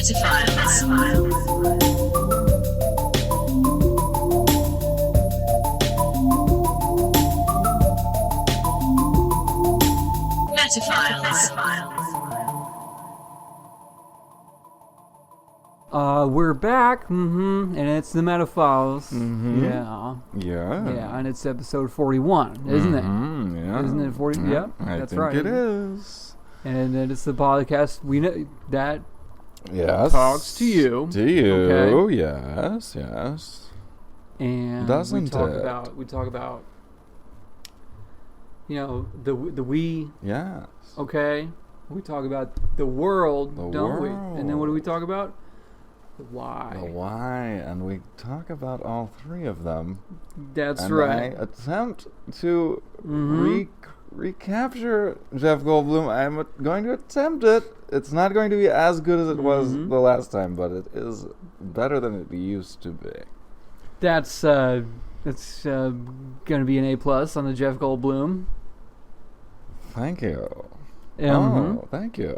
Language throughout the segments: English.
We're back, and it's the Metaphiles. Yeah, and it's episode 41, isn't it? Yeah, isn't it 40? Yeah, that's right. I think it is. And then it's the podcast we know that talks to you. Okay. Yes. And doesn't we talk about the we. Yes. Okay. We talk about the world, don't we? And then what do we talk about? The why. The why, and we talk about all three of them. That's and right. I attempt to recapture Jeff Goldblum. I'm going to attempt it. It's not going to be as good as it was the last time, but it is better than it used to be. That's going to be an A+ on the Jeff Goldblum. Thank you. Oh, thank you.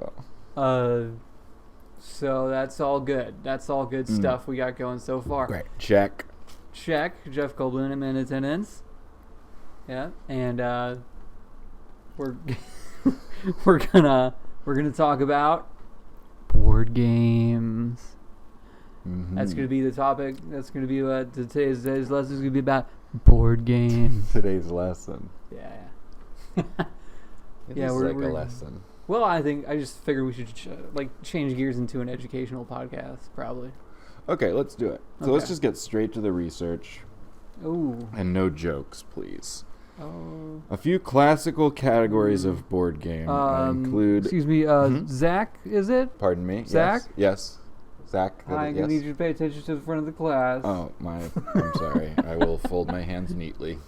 So that's all good. That's all good stuff we got going so far. Great. Check. Jeff Goldblum in attendance. Yeah, and we're gonna talk about board games. That's gonna be the topic. That's gonna be what today's lesson is gonna be about. Board games. Today's lesson. Yeah. It's like a lesson. Well, I just figured we should change gears into an educational podcast, probably. Okay, let's do it. So let's just get straight to the research. Ooh. And no jokes, please. Oh. A few classical categories of board game include... Excuse me, Zach, is it? Pardon me? Zach? Yes. Zach? I need you to pay attention to the front of the class. Oh, I'm sorry. I will fold my hands neatly.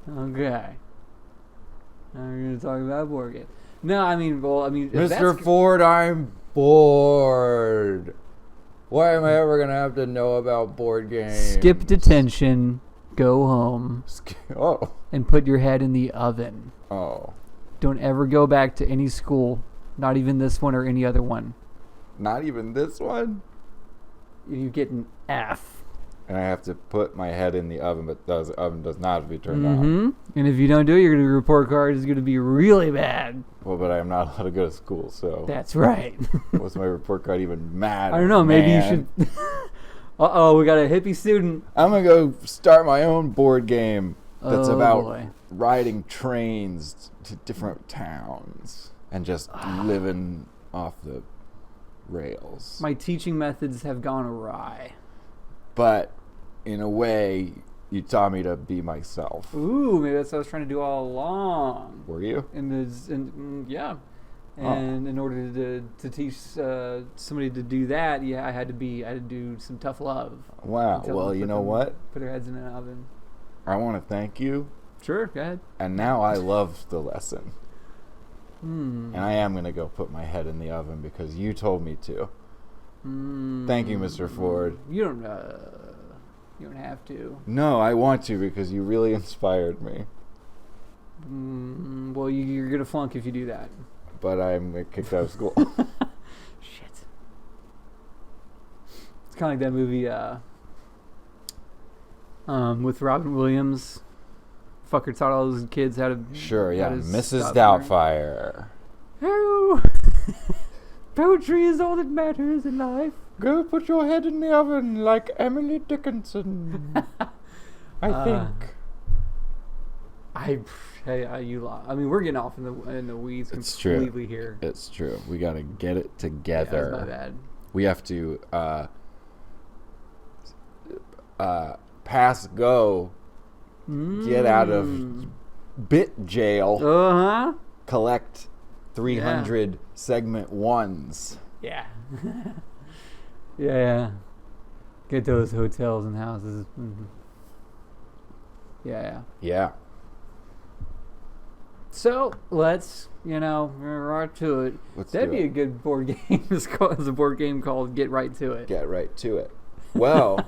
Okay. Now we're going to talk about board games. No, Mr. Ford, I'm bored. Why am I ever going to have to know about board games? Skip detention, go home, and put your head in the oven. Oh. Don't ever go back to any school, not even this one or any other one. Not even this one? You get an F. And I have to put my head in the oven, but the oven does not have to be turned on. And if you don't do it, your report card is going to be really bad. Well, but I'm not allowed to go to school, so... That's right. Was my report card even mad? I don't know, maybe you should... Uh-oh, we got a hippie student. I'm going to go start my own board game that's about riding trains to different towns and just living off the rails. My teaching methods have gone awry. But in a way, you taught me to be myself. Ooh, maybe that's what I was trying to do all along. Were you? Yeah. And in order to teach somebody to do that, I had to do some tough love. Wow. Well, you know what? Put their heads in an oven. I want to thank you. Sure, go ahead. And now I love the lesson. And I am going to go put my head in the oven because you told me to. Thank you, Mr. Ford. You don't have to. No, I want to because you really inspired me. Well, you're gonna flunk if you do that. But I'm kicked out of school. Shit. It's kind of like that movie with Robin Williams. Fucker taught all those kids how to... Sure, yeah. Mrs. Doubtfire. Oh. Poetry is all that matters in life. Go put your head in the oven like Emily Dickinson. I think. We're getting off in the weeds completely here. It's true. We got to get it together. Yeah, that's my bad. We have to pass go, get out of bit jail, collect 300 segment ones. Yeah. Yeah. Get those hotels and houses. Yeah. So let's, right to it. That'd be a good board game. It's a board game called Get Right to It. Get Right to It. Well,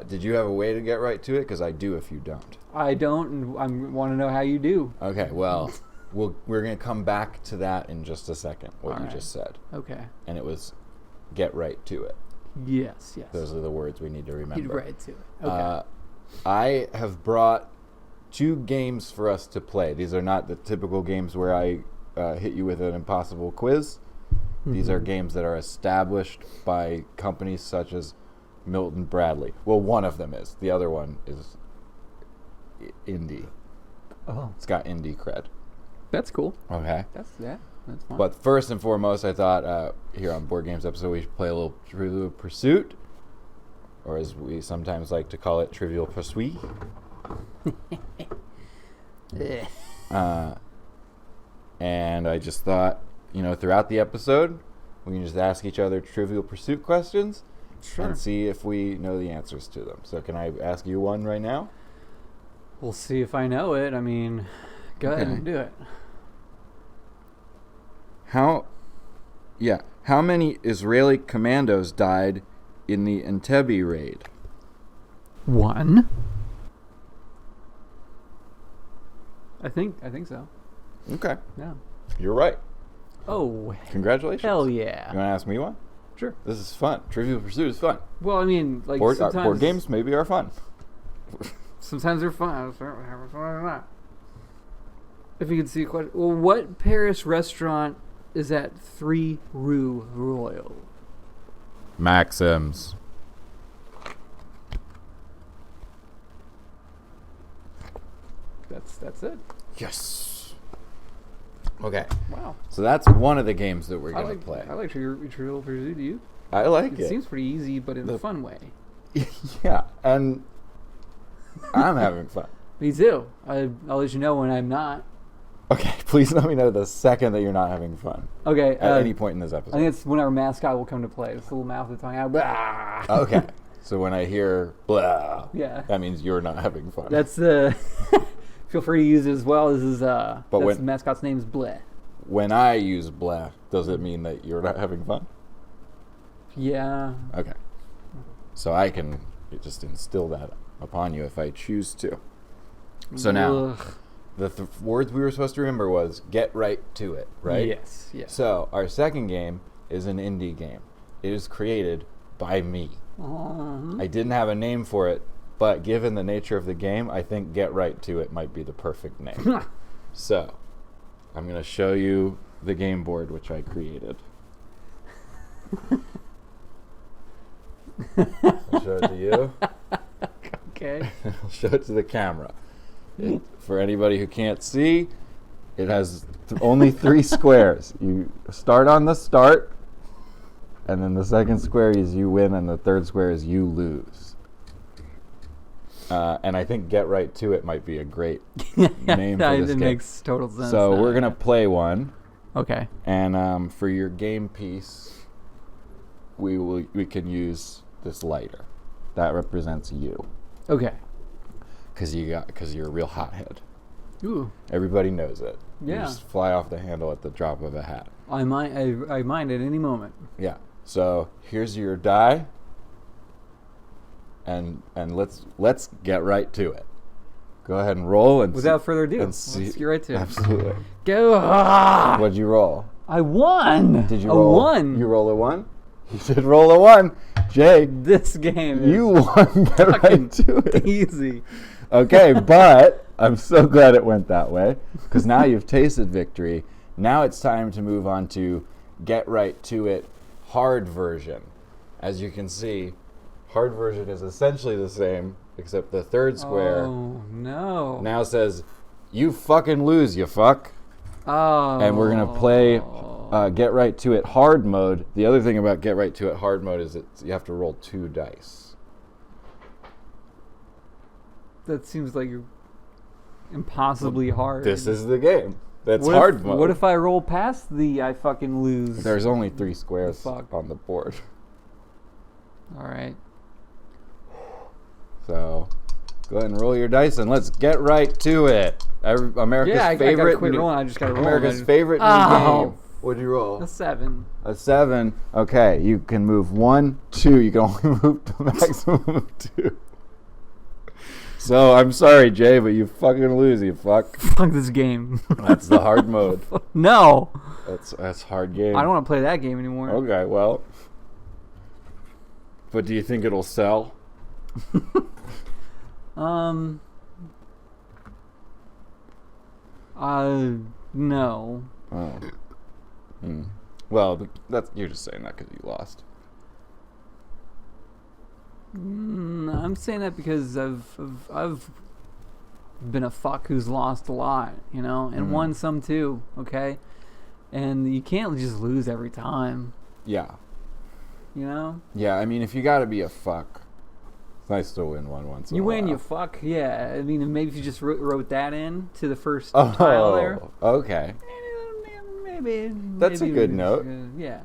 did you have a way to get right to it? Because I do if you don't. I don't, and I want to know how you do. Okay, well, we're going to come back to that in just a second, what you just said. Okay. And it was get right to it. Yes. Those are the words we need to remember. Get right to it. Okay. I have brought 2 games for us to play. These are not the typical games where I hit you with an impossible quiz. These are games that are established by companies such as Milton Bradley. Well, one of them is. The other one is indie. Oh. It's got indie cred. That's cool. Okay. That's fun. But first and foremost, I thought here on Board Games episode, we should play a little Trivial Pursuit, or as we sometimes like to call it, Trivial Pursuit. And I just thought, throughout the episode, we can just ask each other Trivial Pursuit questions and see if we know the answers to them. So can I ask you one right now? We'll see if I know it. I mean, go ahead and do it. How many Israeli commandos died in the Entebbe raid? 1. I think so. Okay. Yeah. You're right. Oh. Congratulations. Hell yeah. You want to ask me one? Sure. This is fun. Trivial Pursuit is fun. Well, I mean, like sometimes board games maybe are fun. Sometimes they're fun. If you could see a question. Well, what Paris restaurant is at 3 Rue Royal? Maxim's. That's it. Yes. Okay. Wow. So that's one of the games that we're going to play. I like Trivial Pursuit. Do you? I like it. It seems pretty easy, but in a fun way. Yeah, and I'm having fun. Me too. I'll let you know when I'm not. Okay, please let me know the second that you're not having fun. Okay. At any point in this episode. I think it's when our mascot will come to play. This little mouth that's tongue out. Blah. Okay. So when I hear blah, that means you're not having fun. That's the... Feel free to use it as well. This is the mascot's name is Bleh. When I use blah, does it mean that you're not having fun? Yeah. Okay. So I can just instill that upon you if I choose to. So now, the words we were supposed to remember was get right to it, right? Yes. So our second game is an indie game. It is created by me. I didn't have a name for it, but given the nature of the game, I think get right to it might be the perfect name. So I'm going to show you the game board which I created. I'll show it to you. Okay. I'll show it to the camera. For anybody who can't see, it has only 3 squares. You start on the start, and then the second square is you win, and the third square is you lose. And I think get right to it might be a great name for this game. It makes total sense. So we're going to play one. Okay. And for your game piece, we can use this lighter. That represents you. Okay. Because you're a real hothead. Ooh. Everybody knows it. Yeah. You just fly off the handle at the drop of a hat. I mind at any moment. Yeah. So here's your die. And let's get right to it. Go ahead and roll and without further ado, let's get right to it. Absolutely. Go. What'd you roll? I won. Did you roll a 1? You roll a 1? You did roll a 1. Jay, this game you won. Get right to it. Easy. Okay, but I'm so glad it went that way because now you've tasted victory. Now it's time to move on to get right to it hard version. As you can see, hard version is essentially the same, except the third square now says, you fucking lose, you fuck. Oh. And we're going to play get right to it hard mode. The other thing about get right to it hard mode is that you have to roll 2 dice. That seems like impossibly hard. This is the game. That's hard mode. What if I roll past the I fucking lose? There's only 3 squares on the board. All right. So, go ahead and roll your dice and let's get right to it. America's favorite. I gotta quit rolling. I just gotta roll. America's favorite new game. What'd you roll? A 7. A 7. Okay, you can move 1, 2. You can only move to a maximum of 2. So I'm sorry, Jay, but you fucking lose, you fuck. Fuck this game. That's the hard mode. No. That's hard game. I don't want to play that game anymore. Okay, well. But do you think it'll sell? No. Oh. Well, that's you're just saying that because you lost. I'm saying that because I've been a fuck who's lost a lot, and won some too. Okay, and you can't just lose every time. Yeah. Yeah, I mean, if you gotta be a fuck, it's nice to win one once in a you while. win, you fuck. Yeah, I mean, maybe if you just wrote that in to the first tile there. Okay. Maybe that's a good note. Yeah.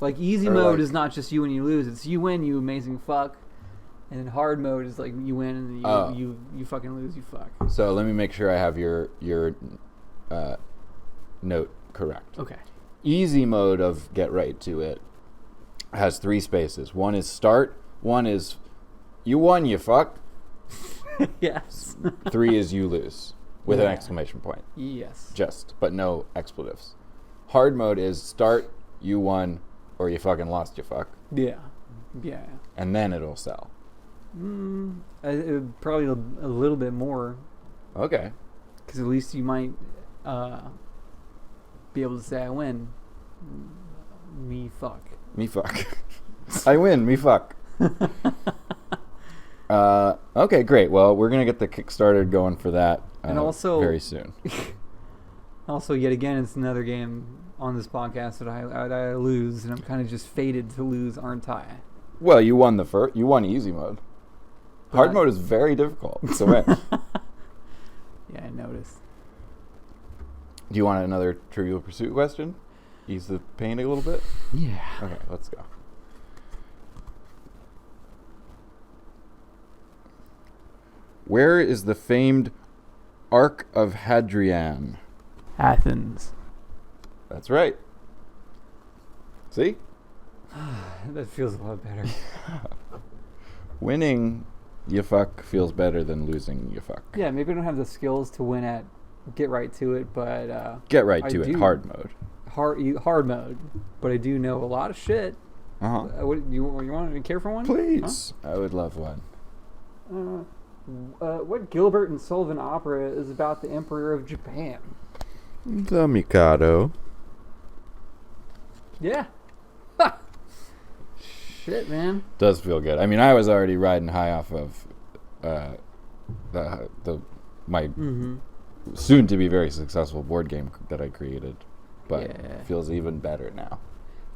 Like easy Or mode like- is not just you when you lose; it's you win, you amazing fuck. And then hard mode is like you win and you fucking lose, you fuck. So let me make sure I have your note correct. Okay. Easy mode of get right to it has 3 spaces. One is start. One is you won, you fuck. Yes. 3 is you lose with an Yeah. exclamation point. Yes. But no expletives. Hard mode is start, you won, or you fucking lost, you fuck. Yeah. Yeah. And then it'll sell. Probably a little bit more, Okay. because at least you might be able to say I win. Me fuck. Me fuck. I win, me fuck. Okay, great. Well, we're going to get the Kickstarter going for that And also- very soon. Also, yet again, it's another game on this podcast that I lose, and I'm kind of just fated to lose, aren't I? Well, you won you won easy mode. Hard But- mode is very difficult to win. Yeah, I noticed. Do you want another Trivial Pursuit question? Ease the pain a little bit? Yeah. Okay, let's go. Where is the famed Ark of Hadrian? Athens. That's right. See? That feels a lot better. Winning, you fuck, feels better than losing, you fuck. Yeah, maybe I don't have the skills to win at get right to it, but Get right I to it, do. hard mode. hard mode. But I do know a lot of shit. Uh-huh. What you want to care for one? Please. I would love one. What Gilbert and Sullivan opera is about the Emperor of Japan? The Mikado. Yeah. Shit, man. Does feel good. I mean, I was already riding high off of my soon to be very successful board game that I created, but Yeah. it feels even better now.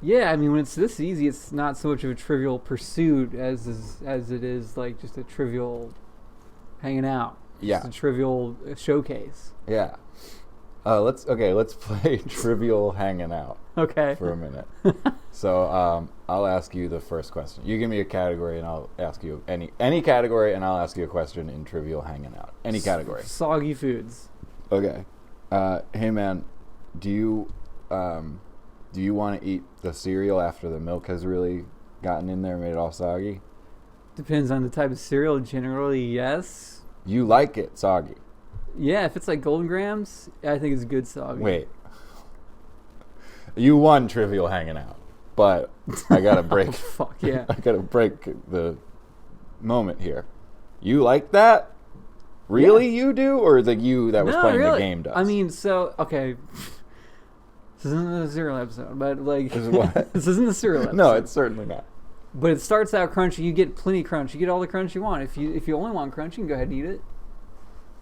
Yeah, I mean, when it's this easy, it's not so much of a trivial pursuit as it is like just a trivial hanging out. Yeah. Just a trivial showcase. Yeah. Let's play Trivial Hanging Out Okay. for a minute. So I'll ask you the first question. You give me a category, and I'll ask you any category, and I'll ask you a question in Trivial Hanging Out. Any category. Soggy foods. Okay. Hey man, do you want to eat the cereal after the milk has really gotten in there and made it all soggy? Depends on the type of cereal. Generally, yes. You like it soggy. Yeah, if it's like Golden Grams, I think it's good soggy. Wait. You won Trivial Hanging Out, but I gotta break. Oh, fuck yeah. I gotta break the moment here. You like that? Really, you do, or the you that was No, playing really. the game does? I mean, so okay. This isn't a cereal episode, but like This is what? this isn't a cereal episode. No, it's certainly not. But it starts out crunchy. You get plenty crunch. You get all the crunch you want. If you only want crunch, you can go ahead and eat it.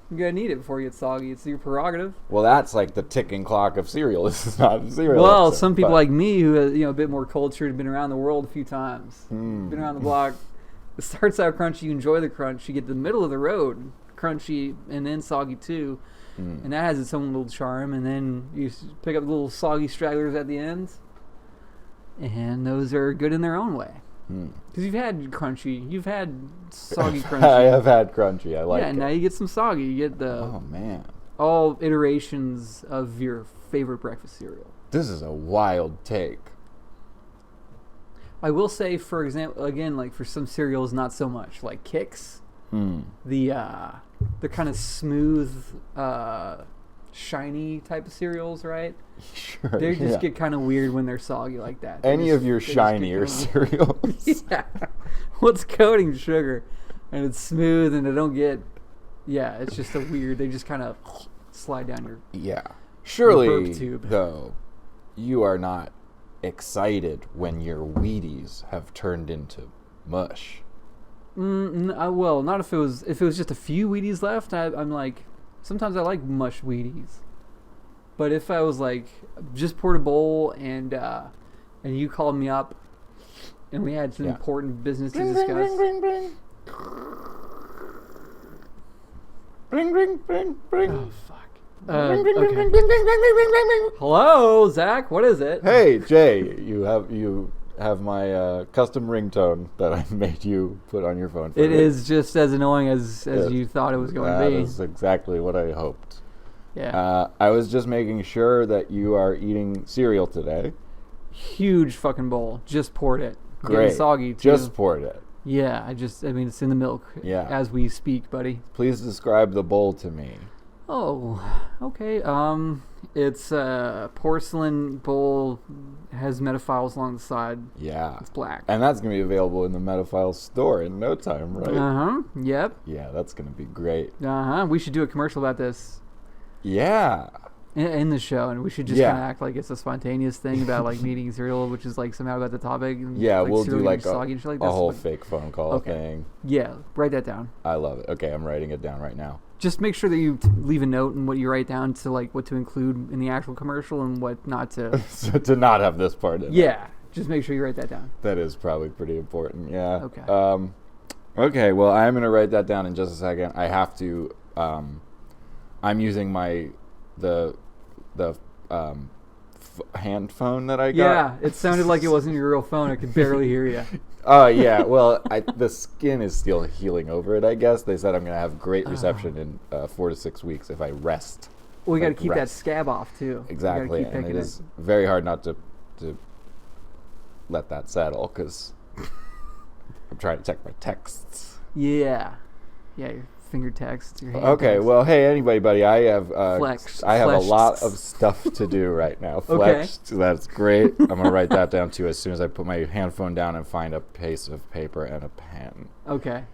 You can go ahead and eat it before you get soggy. It's your prerogative. Well, that's like the ticking clock of cereal. This is not a cereal. Well, episode, some people but- like me who are a bit more cultured, been around the world a few times, been around the block. It starts out crunchy. You enjoy the crunch. You get to the middle of the road, crunchy, and then soggy too. And that has its own little charm. And then you pick up little soggy stragglers at the end, and those are good in their own way. Because you've had crunchy, you've had soggy crunchy. I have had crunchy. I like yeah, it. and now you get some soggy. You get the Oh man, all iterations of your favorite breakfast cereal. this is a wild take. I will say, for example, again, like for some cereals, not so much. Like Kix, The kind of smooth, shiny type of cereals, right? Sure. They just get kind of weird when they're soggy like that. Any of your shinier cereals. Yeah. What's coating sugar? And it's smooth and they don't get... Yeah, it's just a weird... They just kind of slide down your... Yeah. Surely, burp tube. though, you are not excited when your Wheaties have turned into mush. Well, not if it was just a few Wheaties left. I'm like... Sometimes I like mush Wheaties. But if I was like... Just poured a bowl and you called me up and we had some important business to discuss... Bring. Oh, fuck. Okay. Hello, Zach. What is it? Hey, Jay. You have my custom ringtone that I made you put on your phone. It is just as annoying as you thought it was going to be. That is exactly what I hoped. Yeah. I was just making sure that you are eating cereal today. Huge fucking bowl. Just poured it. Great. Getting soggy, too. Just poured it. Yeah, I mean, it's in the milk as we speak, buddy. Please describe the bowl to me. Oh, okay. It's a porcelain bowl, has metaphiles along the side. Yeah. It's black. And that's going to be available in the Metaphile store in no time, right? Uh-huh. Yep. Yeah, that's going to be great. Uh-huh. We should do a commercial about this. Yeah. In the show, and we should just kind of act like it's a spontaneous thing about like eating cereal, which is like somehow about the topic. And, yeah, like, we'll do like soggy and shit like a whole fake phone call thing. Yeah, write that down. I love it. Okay, I'm writing it down right now. Just make sure that you leave a note and what you write down to like what to include in the actual commercial and what not to. So to not have this part in it. Just make sure you write that down. That is probably pretty important. Yeah. Okay. Okay. Well, I'm gonna write that down in just a second. I have to. I'm using the hand phone that I got. Yeah, it sounded like it wasn't your real phone. I could barely hear you. Oh, yeah. Well, the skin is still healing over it, I guess. They said I'm going to have great reception in 4 to 6 weeks if I rest. Well, you got to keep that scab off, too. Exactly. And it is very hard not to let that settle because I'm trying to check my texts. Yeah. Yeah, your finger texts, your hand Okay, texts. well, hey, anybody, buddy, I have a lot of stuff to do right now. Flexed, that's great. I'm going to write that down, too, as soon as I put my hand phone down and find a piece of paper and a pen. Okay.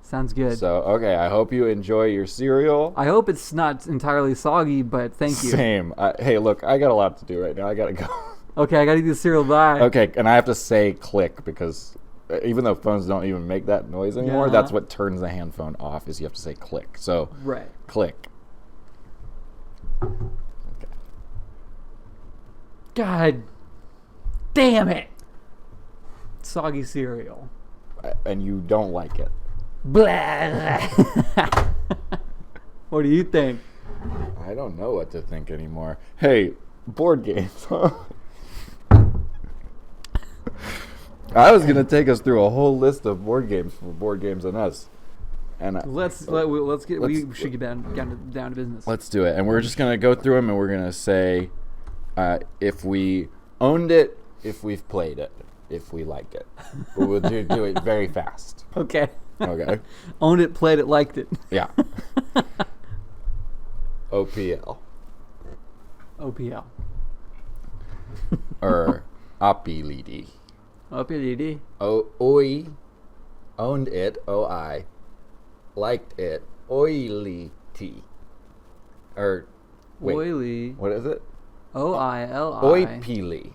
Sounds good. So, okay, I hope you enjoy your cereal. I hope it's not entirely soggy, but thank you. Same. Hey, look, I got a lot to do right now. I got to go. Okay, I got to eat the cereal. Bye. Okay, and I have to say click because... even though phones don't even make that noise anymore, that's what turns the hand phone off is you have to say click. So, click. Okay. God damn it. Soggy cereal. And you don't like it. Blah. What do you think? I don't know what to think anymore. Hey, board games, huh? I was gonna take us through a whole list of board games for Board Games and Us, and we should get down to business. Let's do it, and we're just gonna go through them, and we're gonna say if we owned it, if we've played it, if we like it. But we'll do it very fast. Okay. Okay. Owned it, played it, liked it. Yeah. OPL. OPL. Or Opilidi. Opilidi. Oi. Owned it. O-I. Liked it. Oily-tea. Or, wait. Oily. What is it? O-I-L-I. Oipili.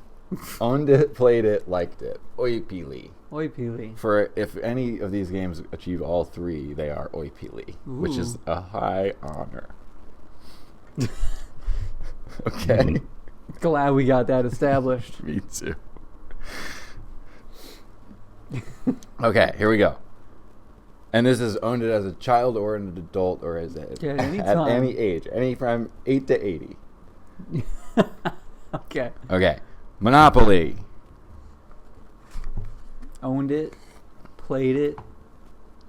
Owned it, played it, liked it. Oipili. Oipili. For if any of these games achieve all three, they are Oipili, which is a high honor. Okay. Glad we got that established. Me too. Okay, here we go. And this is owned it as a child or an adult or as at any age, any from 8 to 80. Okay. Okay. Monopoly. Owned it, played it,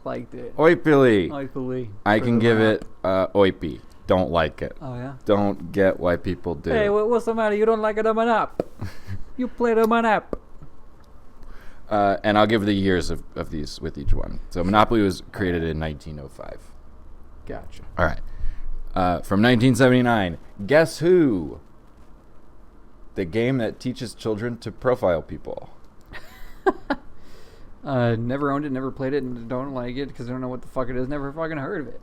liked it. Oipili. Oipili. I can give it oipi. Don't like it. Oh, yeah? Don't get why people do. Hey, what's the matter? You don't like it, Monop? You play the Monop. And I'll give the years of these with each one. So Monopoly was created in 1905. Gotcha. All right. From 1979, Guess Who? The game that teaches children to profile people. Never owned it, never played it, and don't like it because I don't know what the fuck it is. Never fucking heard of it.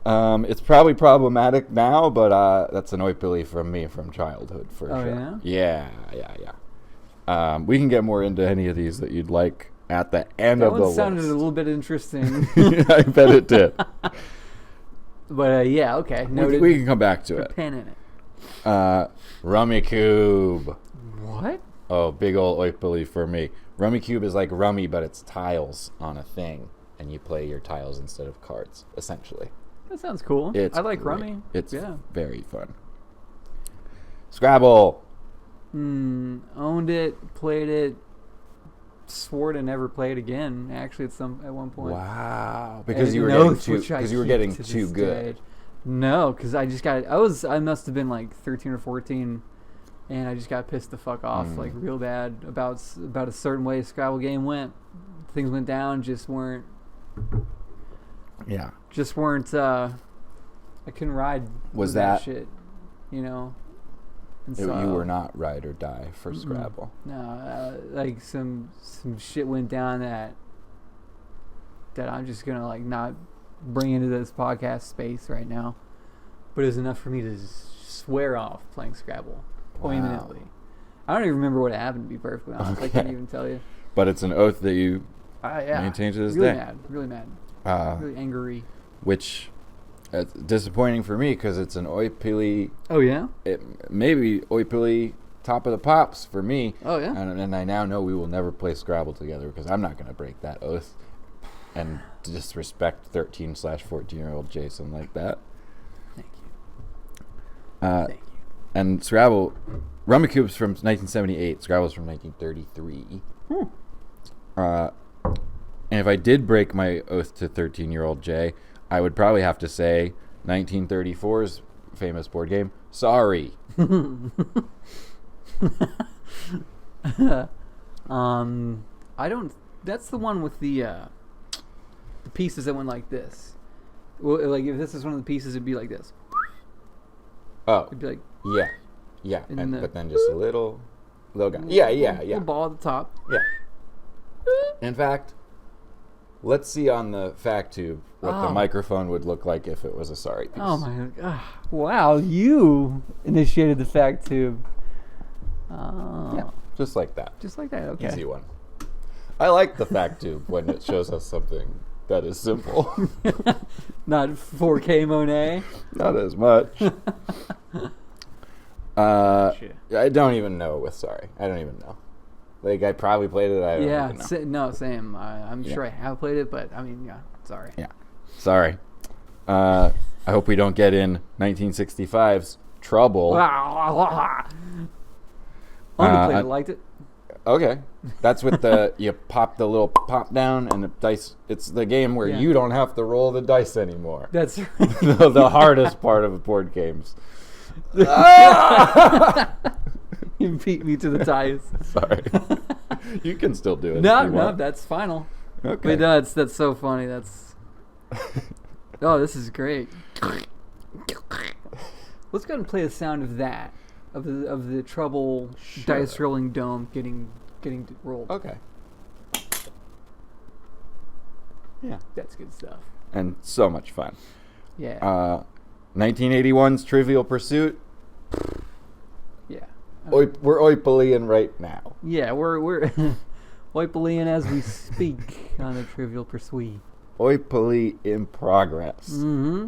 It's probably problematic now, but that's an oipily from me from childhood for sure. Yeah? Yeah. We can get more into any of these that you'd like at the end of the list. That one sounded a little bit interesting. I bet it did. But yeah, okay. We can come back to it. Pen in it. Rummikub. What? Oh, big old oipily for me. Rummikub is like rummy, but it's tiles on a thing, and you play your tiles instead of cards, essentially. That sounds cool. I like great. rummy. It's very fun. Scrabble. Owned it, played it, swore to never play it again. Actually, at one point. Wow, because you were getting too good. No, because I must have been like 13 or 14. And I just got pissed the fuck off, like real bad about a certain way Scrabble game went. Things went down, just weren't. Yeah. Just weren't. I couldn't ride. Was that shit? You know. And you were not ride or die for Scrabble. No, like some shit went down that I'm just gonna like not bring into this podcast space right now. But it was enough for me to swear off playing Scrabble. Poignantly. I don't even remember what happened, to be perfectly honest. Okay. I can't even tell you. But it's an oath that you maintain to this day. Really mad. Really angry. Which is disappointing for me because it's an oipily. Oh, yeah? It maybe oipily top of the pops for me. Oh, yeah? And I now know we will never play Scrabble together because I'm not going to break that oath and disrespect 13/14-year-old Jason like that. Thank you. Thank you. And Scrabble, Rummikub's from 1978. Scrabble's from 1933. And if I did break my oath to 13-year-old Jay, I would probably have to say 1934's famous board game, Sorry. I don't. That's the one with the pieces that went like this. Well, like if this is one of the pieces, it'd be like this. Oh. It'd be like. Yeah. But then just a little guy. Yeah. Little ball at the top. Yeah. In fact, let's see on the fact tube what the microphone would look like if it was a Sorry piece. Oh my god! Wow, you initiated the fact tube. Yeah, just like that. Just like that. Okay. Easy one. I like the fact tube when it shows us something that is simple. Not 4K Monet. Not as much. I don't even know with Sorry. I don't even know. Like, I probably played it. I don't even know. Same. I'm sure I have played it, but I mean, sorry. Yeah. Sorry. I hope we don't get in 1965's trouble. I only played it, liked it. Okay. That's with you pop the little pop down and the dice. It's the game where you don't have to roll the dice anymore. That's the hardest part of board games. You beat me to the ties. Sorry. You can still do it. No, that's final. Okay. But that's so funny. That's. Oh, this is great. Let's go ahead and play the sound of that, of the trouble dice rolling dome getting rolled. Okay. Yeah, that's good stuff. And so much fun. Yeah. 1981's Trivial Pursuit. Yeah. We're oipalian right now. Yeah, we're oipalian as we speak on the Trivial Pursuit. Oipally in progress. Mm-hmm.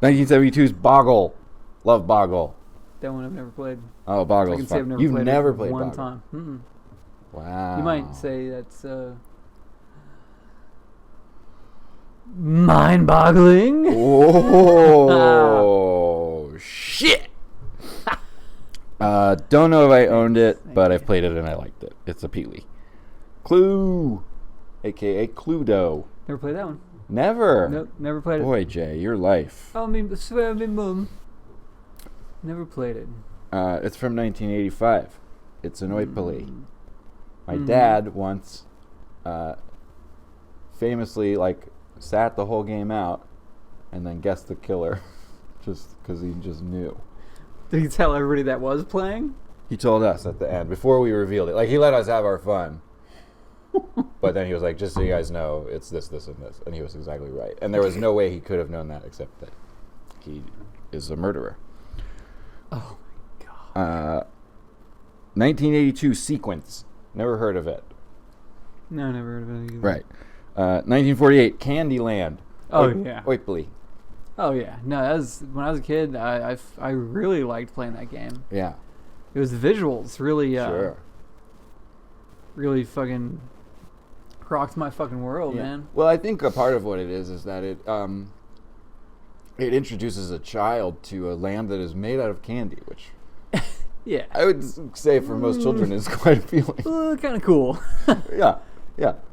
1972's Boggle. Love Boggle. That one I've never played. Oh, Boggle's I can say fun. I've never played one Boggle. Time. Mm-mm. Wow. You might say that's mind-boggling. Oh, shit. Don't know if I owned it, but I've played it and I liked it. It's a peely. Clue, a.k.a. Cluedo. Never played that one. Never? Nope, never played it. Boy, Jay, your life. I mean, swear me mum. Never played it. It's from 1985. It's an oipally. My dad once famously sat the whole game out and then guessed the killer just because he just knew. Did he tell everybody that was playing? He told us at the end before we revealed it. He let us have our fun. But then he was like, just so you guys know, it's this, this, and this. And he was exactly right. And there was no way he could have known that except that he is a murderer. Oh, my God. 1982 Sequence. Never heard of it. No, never heard of it either. Right. 1948 Candyland. Oh, yeah. Oipley. Oh, yeah. No, that was, when I was a kid, I really liked playing that game. Yeah. It was the visuals really, Sure. really fucking rocked my fucking world, man. Well, I think a part of what it is that it introduces a child to a land that is made out of candy, which yeah, I would say for most children is quite appealing. Kind of cool. yeah,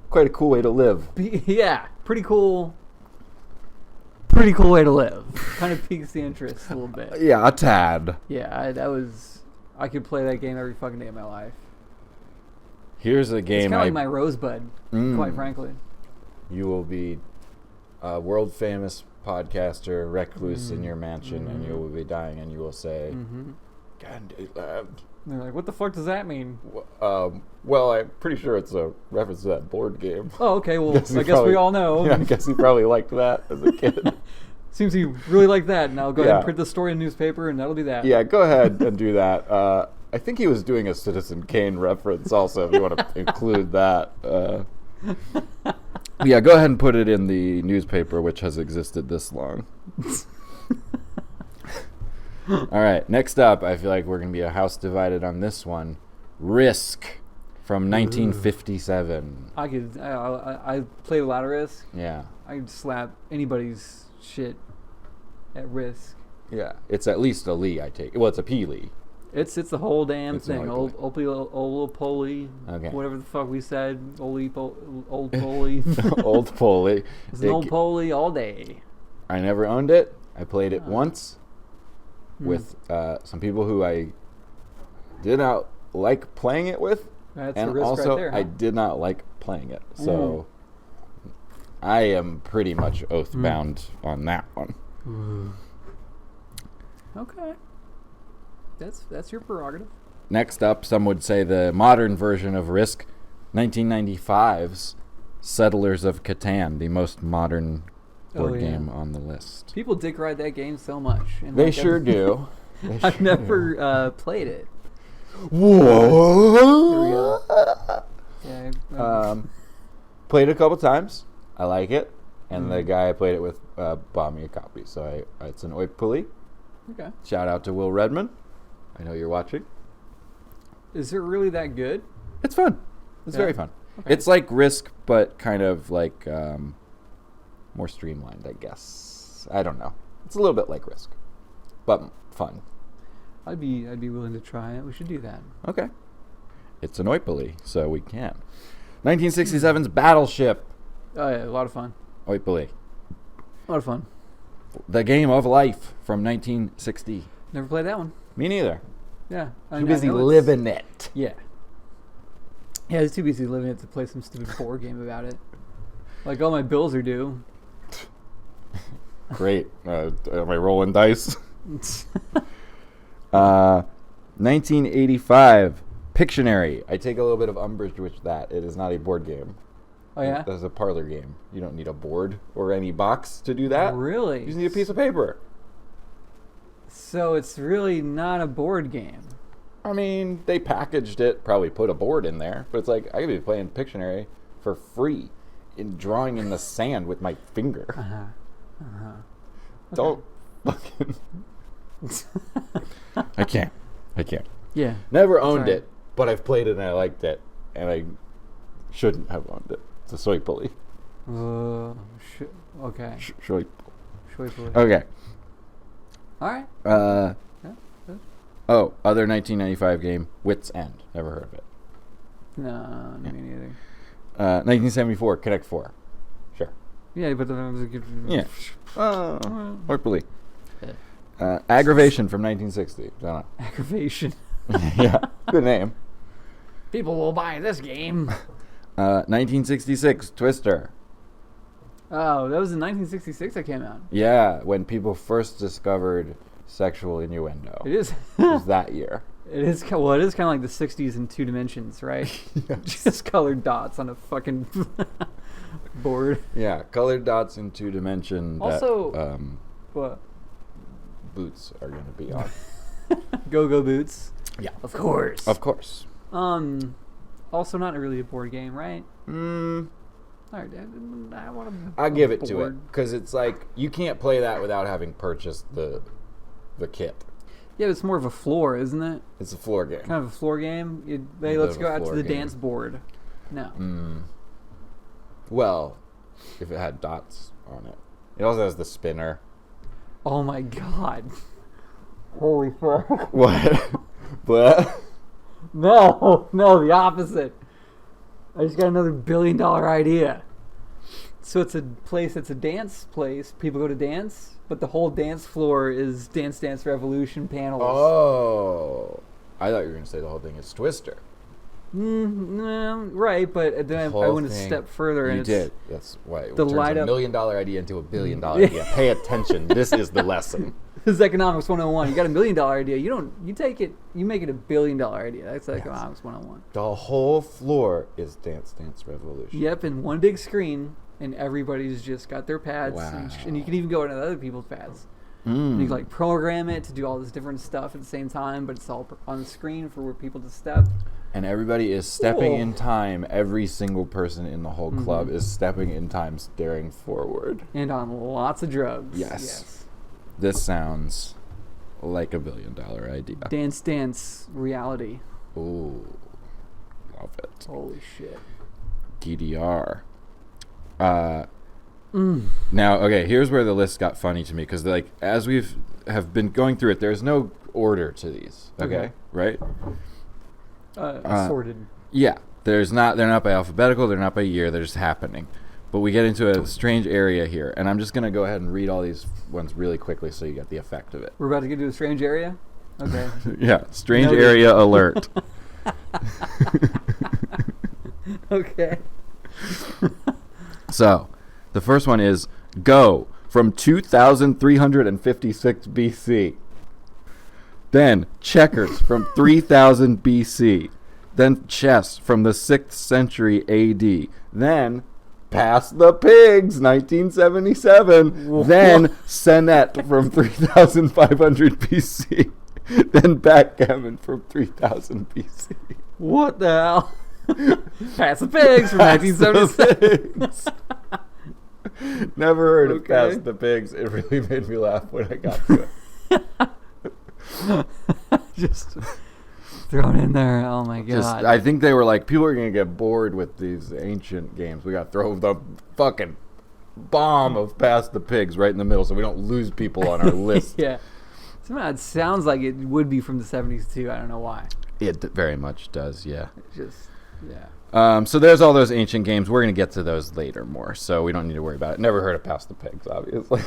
quite a cool way to live. Yeah, pretty cool. Pretty cool way to live. Kind of piques the interest a little bit. Yeah, a tad. Yeah, I could play that game every fucking day of my life. Here's a game. It's kind of like my Rosebud, quite frankly. You will be a world famous podcaster, recluse in your mansion, and you will be dying, and you will say, Candyland. They're like, what the fuck does that mean? Well, I'm pretty sure it's a reference to that board game. Oh, okay. Well, I guess we all know. Yeah, I guess he probably liked that as a kid. Seems he really liked that, and I'll go ahead and print the story in the newspaper, and that'll be that. Yeah, go ahead and do that. I think he was doing a Citizen Kane reference also, if you want to include that. Yeah, go ahead and put it in the newspaper, which has existed this long. All right, next up, I feel like we're going to be a house divided on this one. Risk from 1957. I played a lot of Risk. Yeah. I could slap anybody's shit at Risk. Yeah, it's at least a Lee, I take. Well, it's a P Lee. It's the whole damn thing. Old Poly. Okay. Whatever the fuck we said. Old Poly. Old Poly. It's an old Poly all day. I never owned it. I played it once with some people who I did not like playing it with. That's and a risk also right there, huh? I did not like playing it. So I am pretty much oath bound on that one. Okay. That's your prerogative. Next up, some would say the modern version of Risk, 1995's Settlers of Catan, the most modern board game on the list. People dick ride that game so much. And They sure do. I've never played it. Whoa! Yeah, played it a couple times. I like it. And the guy I played it with bought me a copy. So it's an Oipuli. Okay. Shout out to Will Redman. I know you're watching. Is it really that good? It's fun. It's very fun. Okay. It's like Risk, but kind of like more streamlined, I guess. I don't know. It's a little bit like Risk, but fun. I'd be willing to try it. We should do that. Okay. It's an Oipuli, so we can. 1967's Battleship. Oh yeah, a lot of fun. Oipuli. A lot of fun. The Game of Life from 1960. Never played that one. Me neither. Yeah. Too busy living it. Yeah. Yeah, I was too busy living it to play some stupid board game about it. Like, all my bills are due. Great. Am I rolling dice? 1985, Pictionary. I take a little bit of umbrage with that. It is not a board game. Oh, yeah? That's a parlor game. You don't need a board or any box to do that. Really? You just need a piece of paper. So it's really not a board game. I mean, they packaged it, probably put a board in there, but it's like, I could be playing Pictionary for free in drawing in the sand with my finger. Okay. Don't fucking... I can't. Yeah. Never owned it, but I've played it and I liked it, and I shouldn't have owned it. It's a soy pulley. Okay. Soy pulley. Okay. All right. Other 1995 game, Wit's End. Never heard of it. No, me neither. 1974, Connect 4. Sure. Yeah, but then was a good. Yeah. Soy pulley. Aggravation from 1960. I don't know. Aggravation. Yeah, good name. People will buy this game. 1966, Twister. Oh, that was in 1966 that came out. Yeah, when people first discovered sexual innuendo. It is. It was that year. It is. Well, it is kind of like the 60s in 2 dimensions, right? Yes. Just colored dots on a fucking board. Yeah, colored dots in 2 dimension. Also, that, what? Boots are going to be on. Go-go boots. Yeah. Of course. Of course. Also not really a board game, right? Mm. All right, I want I'll give it to it because it's like you can't play that without having purchased the kit. Yeah, but it's more of a floor, isn't it? It's a floor game. Kind of a floor game. Hey, let's go out to the dance board. No. Well, if it had dots on it. It also has the spinner. Oh my god. Holy fuck. What? What? No, the opposite. I just got another $1 billion idea. So it's a place that's a dance place. People go to dance, but the whole dance floor is Dance Dance Revolution panels. Oh. I thought you were going to say the whole thing is Twister. No, right, but then I went a step further. You and did. That's why it the turns light a $1 up million idea into a $1 billion idea. Pay attention. This is the lesson. This is economics 101. You got $1 million idea. You take it, you make it a $1 billion idea. That's economics 101. The whole floor is Dance Dance Revolution. Yep, and one big screen, and everybody's just got their pads. Wow. And you can even go into other people's pads. And you can like program it to do all this different stuff at the same time, but it's all on the screen for people to step. And everybody is stepping in time. Every single person in the whole club is stepping in time, staring forward. And on lots of drugs. Yes. This sounds like a $1 billion idea. Dance reality. Ooh. Love it. Holy shit. DDR. Now, okay, here's where the list got funny to me. Because, like, as have been going through it, there's no order to these. Okay. Right? Sorted. Yeah. They're not by alphabetical. They're not by year. They're just happening. But we get into a strange area here, and I'm just going to go ahead and read all these ones really quickly so you get the effect of it. We're about to get to a strange area? Okay. Yeah, strange area alert. Okay. So, the first one is Go from 2356 BC. Then checkers from 3000 BC. Then chess from the 6th century AD. Then Pass the Pigs, 1977. Then Senet from 3500 BC. Then Backgammon from 3000 BC. What the hell? Pass the Pigs from 1977. Never heard of Pass the Pigs. It really made me laugh when I got to it. Just thrown in there. Oh my god. I think they were like, people are going to get bored with these ancient games. We got to throw the fucking bomb of Pass the Pigs right in the middle so we don't lose people on our list. Yeah. Somehow it sounds like it would be from the 70s too. I don't know why. It very much does, yeah. It's just, yeah. So there's all those ancient games. We're going to get to those later more, so we don't need to worry about it. Never heard of Pass the Pigs, obviously.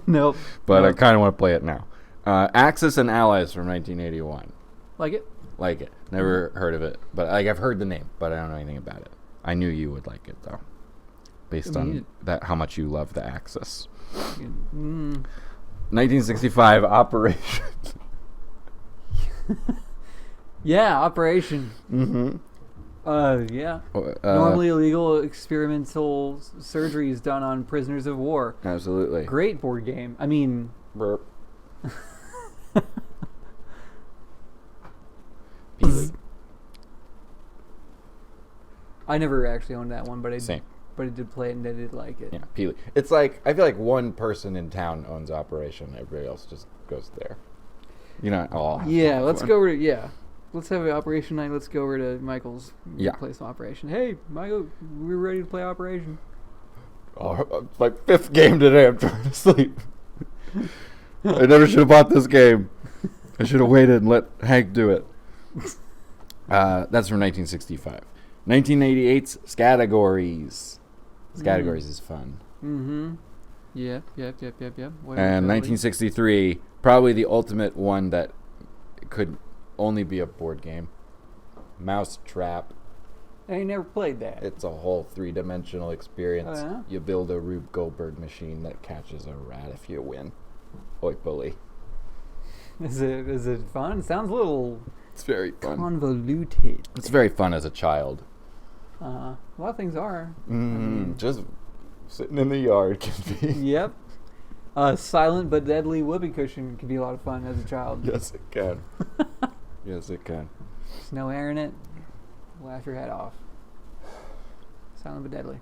Nope. But I kind of want to play it now. Axis and Allies from 1981. Like it? Like it. Never heard of it. But I've heard the name, but I don't know anything about it. I knew you would like it, though. Based on that, how much you love the Axis. 1965, Operation. Yeah, Operation. Mm-hmm. Yeah. Normally illegal experimental surgeries done on prisoners of war. Absolutely. Great board game. I mean... Burp. I never actually owned that one, but Same. But I did play it and I did like it. Yeah, Peely. It's like, I feel like one person in town owns Operation. Everybody else just goes there. You know, all. Yeah, let's go over to, let's have an Operation night. Let's go over to Michael's. Yeah. Play some Operation. Hey, Michael, we're ready to play Operation. Oh, it's my 5th game today. I'm trying to sleep. I never should have bought this game. I should have waited and let Hank do it. That's from 1965. 1988's Scattergories. Scattergories is fun. Mm-hmm. Yep. And 1963, probably the ultimate one that could only be a board game. Mousetrap. I ain't never played that. It's a whole 3-dimensional experience. Oh, yeah? You build a Rube Goldberg machine that catches a rat if you win. Oi, bully. Is it fun? It sounds a little It's very fun. convoluted. It's very fun as a child. A lot of things are. Just sitting in the yard can be. Yep. Silent but deadly whoopee cushion can be a lot of fun as a child. Yes, it can. Yes, it can. There's no air in it. Laugh your head off. Silent but deadly.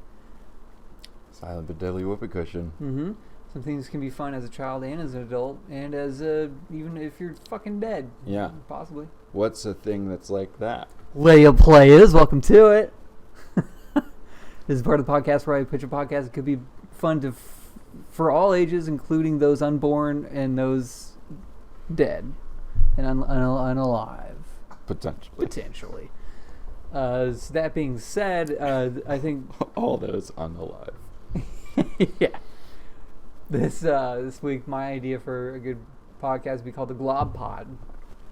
Silent but deadly whoopee cushion. Mm-hmm. Some things can be fun as a child and as an adult, and as even if you're fucking dead. Yeah. Possibly. What's a thing that's like that? Leia Players, welcome to it. This is part of the podcast where I pitch a podcast. It could be fun for all ages, including those unborn and those dead and unalive. Potentially. So that being said, I think all those unalive. yeah. This week, my idea for a good podcast would be called the Glob Pod.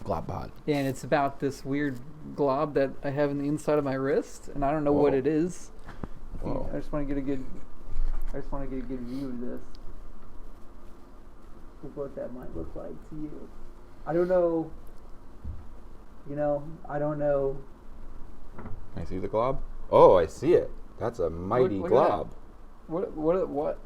Glob Pod. And it's about this weird glob that I have in the inside of my wrist, and I don't know what it is. Whoa. I just want to get a good view of this. Of what that might look like to you. I don't know. I don't know. I see the glob. Oh, I see it. That's a mighty glob. What?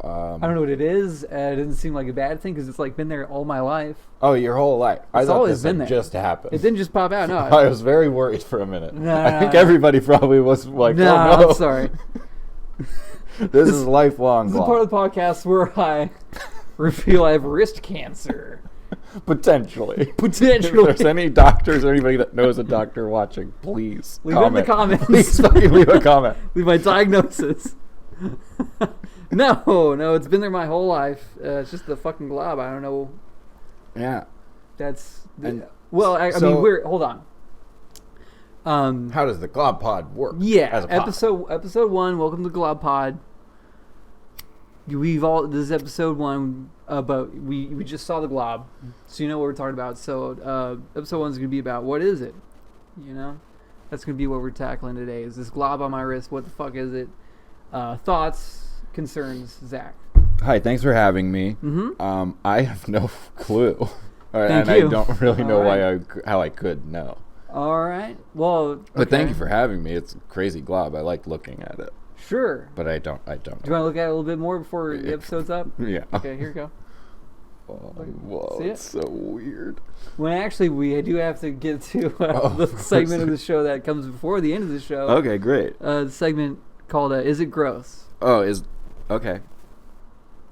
I don't know what it is. It doesn't seem like a bad thing because it's like been there all my life. Oh, your whole life. I thought always this been had there. just happened. It didn't just pop out. No, I was very worried for a minute. No, I think everybody probably was like, no, oh no. I'm sorry. This is lifelong This is glob. part of the podcast where I reveal I have wrist cancer. Potentially. If Potentially. there's any doctors or anybody that knows a doctor watching, please Leave it in the comments. Please fucking leave a comment. Leave my diagnosis. No, it's been there my whole life. It's just the fucking glob. I don't know. Yeah. That's And well. I so- mean, hold on. How does the glob pod work? Yeah, as a pod? episode 1. Welcome to Glob Pod. This is episode 1, but we just saw the glob, so you know what we're talking about. So episode 1 is gonna be about what is it? That's gonna be what we're tackling today. Is this glob on my wrist? What the fuck is it? Thoughts, concerns, Zach. Hi, thanks for having me. Mm-hmm. I have no clue, Thank and you. I don't really know All how I could know. All right. Well, But thank you for having me. It's a crazy glob. I like looking at it, Sure. but I don't. Do you want to look at it a little bit more before the episode's up? Yeah. Okay, here we go. Whoa, See it? it's so weird. When actually we do have to get to the segment of the show that comes before the end of the show. Okay, great. The segment called "Is It Gross?" Oh, okay.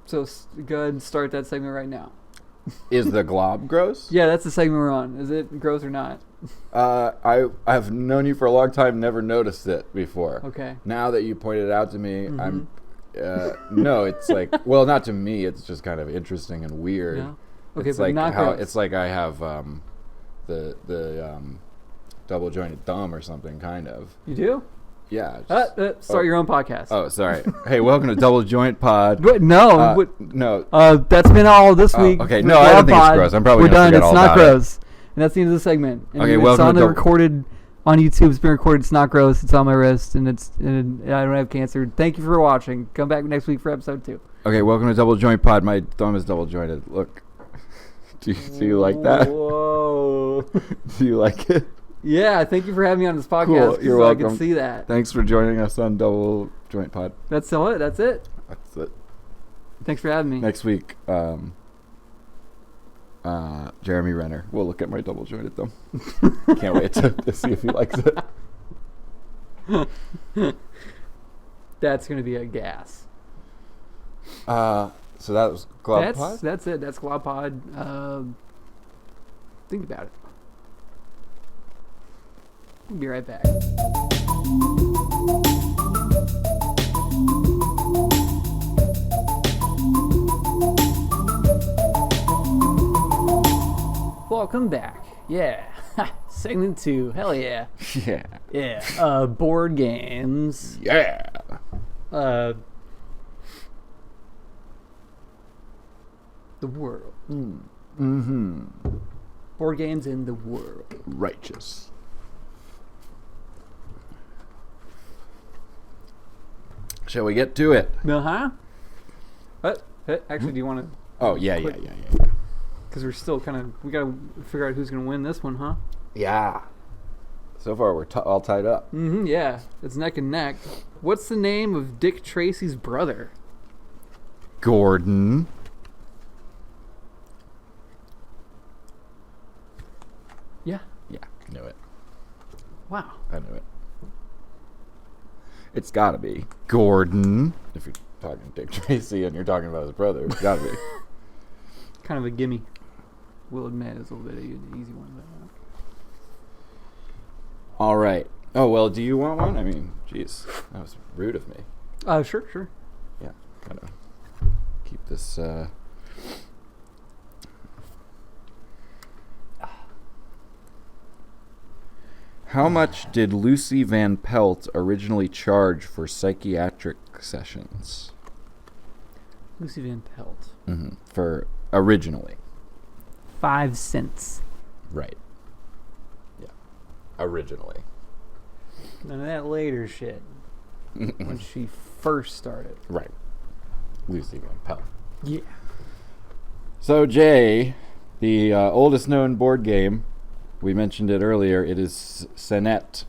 So go ahead and start that segment right now. Is the glob gross? Yeah, that's the segment we're on. Is it gross or not? I've known you for a long time, never noticed it before. Okay. Now that you pointed it out to me, Mm-hmm. I'm no, it's like, well, not to me, it's just kind of interesting and weird. No? Okay, It's but like not how gross. it's like I have the double jointed thumb or something, kind of. You do? Yeah. Start your own podcast. Oh, sorry. Hey, welcome to Double Joint Pod. What? No. No. That's been all this week. Okay, for no, I don't think it's Pod. gross. I'm probably We're gonna done. forget It's all not about it. gross. And that's the end of the segment. And Okay, it's welcome on to the Double- recorded on YouTube. It's been recorded. It's not gross. It's on my wrist, and I don't have cancer. Thank you for watching. Come back next week for episode 2. Okay, welcome to Double Joint Pod. My thumb is double jointed. Look. Do you like that? Whoa. Do you like it? Yeah, thank you for having me on this podcast. Cool, you're so welcome. I can see that. Thanks for joining us on Double Joint Pod. That's all it. That's it. That's it. Thanks for having me. Next week, Jeremy Renner. We'll look at my double jointed thumb. Can't wait to see if he likes it. That's going to be a gas. So that was Glob Pod? That's it. That's Glob Pod. Think about it. We'll be right back. Welcome back. Yeah. Segment 2. Hell yeah. Yeah. Yeah. Board games. Yeah. The world. Mm-hmm. board games in the world. Righteous. Shall we get to it? Uh-huh. What? Actually, do you want to... Oh, yeah. Because we're still kind of... We got to figure out who's going to win this one, huh? Yeah. So far, we're all tied up. Mm-hmm, yeah. It's neck and neck. What's the name of Dick Tracy's brother? Gordon. Yeah. Yeah, knew it. Wow. I knew it. It's got to be Gordon. If you're talking Dick Tracy and you're talking about his brother, it's got to be. Kind of a gimme. We'll admit it's a little bit of an easy one. But, All right. Oh, well, do you want one? I mean, jeez. That was rude of me. Sure. Yeah, kind of keep this... How much did Lucy Van Pelt originally charge for psychiatric sessions? Lucy Van Pelt. Mm-hmm. For originally. 5 cents. Right. Yeah. Originally. None of that later shit. When she first started. Right. Lucy Van Pelt. Yeah. So, Jay, the oldest known board game, we mentioned it earlier, it is Senet.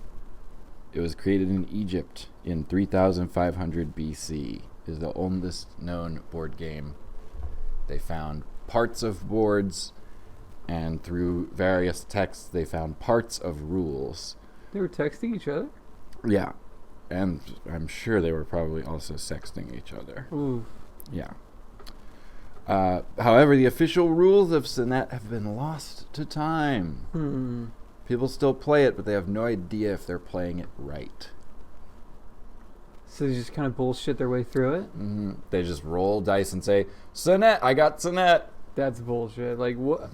It was created in Egypt in 3500 BC. It is the oldest known board game. They found parts of boards, and through various texts, they found parts of rules. They were texting each other? Yeah. And I'm sure they were probably also sexting each other. Ooh. Yeah. However, the official rules of Senet have been lost to time. People still play it, but they have no idea if they're playing it right. So they just kind of bullshit their way through it? Mm-hmm. They just roll dice and say, Senet, I got Senet. That's bullshit. Like, what?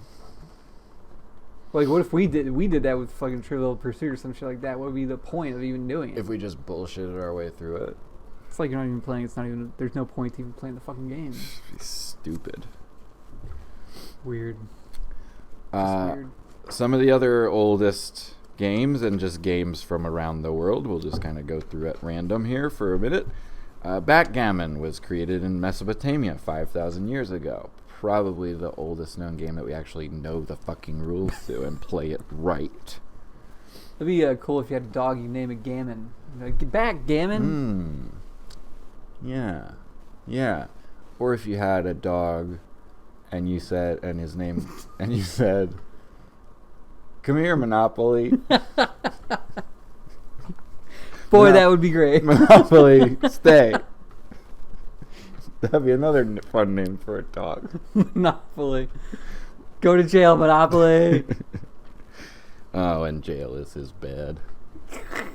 Like, what if we did that with fucking Trivial Pursuit or some shit like that? What would be the point of even doing it? If we just bullshitted our way through it. It's like you're not even playing. It's not even. There's no point to even playing the fucking game. Stupid. Weird. Weird. Some of the other oldest games and just games from around the world, we'll just kind of go through at random here for a minute. Backgammon was created in Mesopotamia 5,000 years ago. Probably the oldest known game that we actually know the fucking rules to and play it right. It'd be cool if you had a dog, you name it Gammon. Get back, Gammon. Yeah. Or if you had a dog and you said, and his name, and you said, come here, Monopoly. Boy, that would be great. Monopoly, stay. That'd be another fun name for a dog. Monopoly. Go to jail, Monopoly. Oh, and jail is his bed.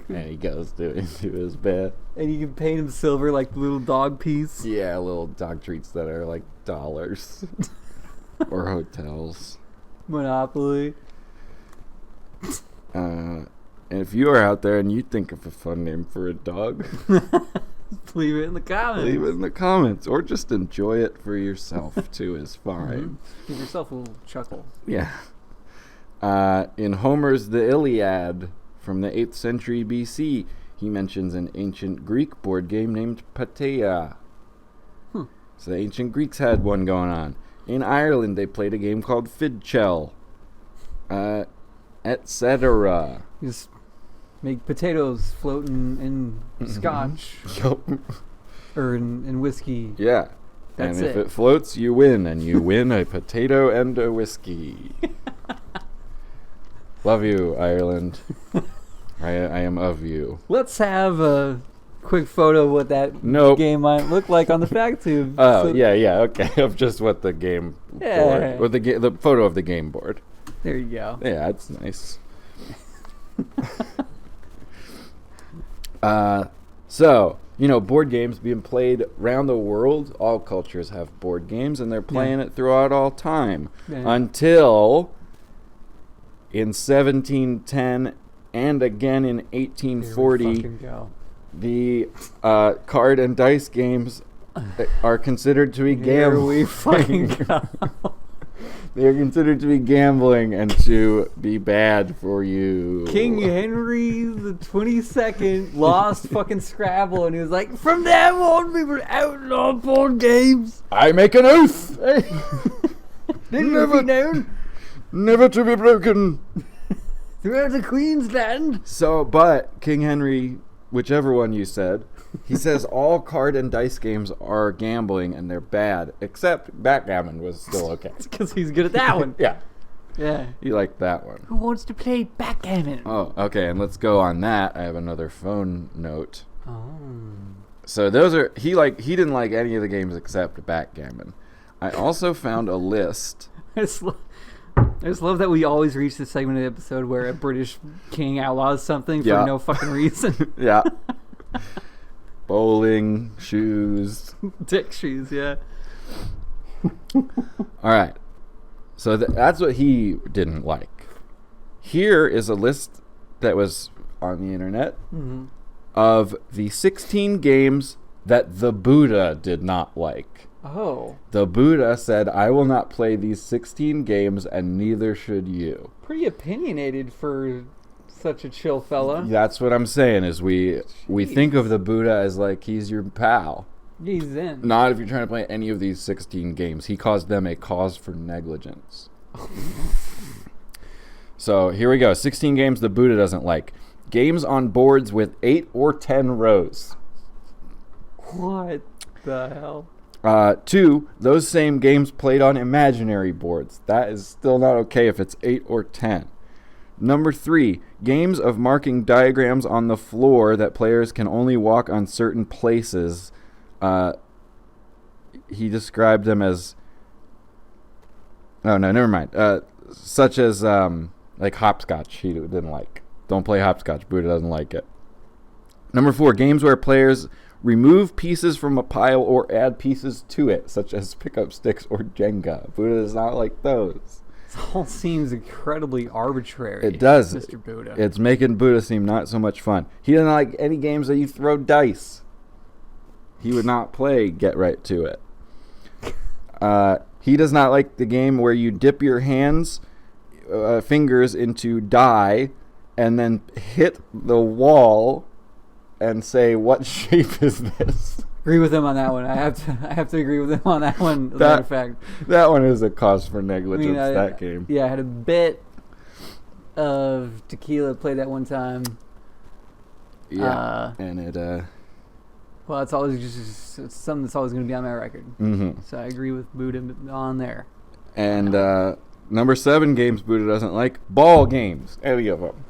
And he goes into his bed. And you can paint him silver like the little dog piece. Yeah, little dog treats that are like dollars. Or hotels. Monopoly. And if you are out there and you think of a fun name for a dog, leave it in the comments. Leave it in the comments. Or just enjoy it for yourself, too, is fine. Give yourself a little chuckle. Yeah. In Homer's The Iliad from the 8th century BC, he mentions an ancient Greek board game named Pateia. So the ancient Greeks had one going on. In Ireland, they played a game called Fidchell, etc. You just make potatoes float in scotch. Or in whiskey. Yeah. That's and if it floats, you win. And you win a potato and a whiskey. Love you, Ireland. I am of you. Let's have a quick photo of what that game might look like on the fact tube. Oh, so yeah, okay. Of just what the game board, or the photo of the game board. There you go. Yeah, that's nice. So, board games being played around the world. All cultures have board games, and they're playing it throughout all time. Until in 1710 and again in 1840, the card and dice games are considered to be gambling. Here we fucking go. They are considered to be gambling and to be bad for you. King Henry the 22nd lost fucking Scrabble, and he was like, "From now on, we will outlaw board games." I make an oath. Never to be broken. Throughout the Queensland. So, but King Henry, whichever one you said, he says all card and dice games are gambling and they're bad, except backgammon was still okay. It's because he's good at that one. Yeah. Yeah. You like that one. Who wants to play backgammon? Oh, okay, and let's go on that. I have another phone note. Oh. So those are he didn't like any of the games except backgammon. I also found a list. I just love that we always reach this segment of the episode where a British king outlaws something for no fucking reason. Yeah. Bowling, shoes. Dick shoes, yeah. All right. So that's what he didn't like. Here is a list that was on the internet of the 16 games that the Buddha did not like. Oh. The Buddha said, I will not play these 16 games and neither should you. Pretty opinionated for such a chill fella. That's what I'm saying is we think of the Buddha as like he's your pal. He's Zen. Not if you're trying to play any of these 16 games. He caused them a cause for negligence. So here we go. 16 games the Buddha doesn't like. Games on boards with 8 or 10 rows. What the hell? 2, those same games played on imaginary boards. That is still not okay if it's 8 or 10. Number 3, games of marking diagrams on the floor that players can only walk on certain places. He described them as... Oh, no, never mind. Such as like hopscotch he didn't like. Don't play hopscotch. Buddha doesn't like it. Number 4, games where players remove pieces from a pile or add pieces to it, such as pickup sticks or Jenga. Buddha does not like those. This all seems incredibly arbitrary. It does. Mr. Buddha. It's making Buddha seem not so much fun. He doesn't like any games that you throw dice. He would not play Get Right To It. He does not like the game where you dip your fingers into dye and then hit the wall and say, what shape is this? Agree with him on that one. I have to agree with him on that one. As a matter of fact, that one is a cause for negligence. That game. Yeah, I had a bit of tequila played that one time. Yeah, and it. Well, it's always just it's something that's always going to be on my record. Mm-hmm. So I agree with Buddha on there. And number 7 games Buddha doesn't like, ball games. Any of them.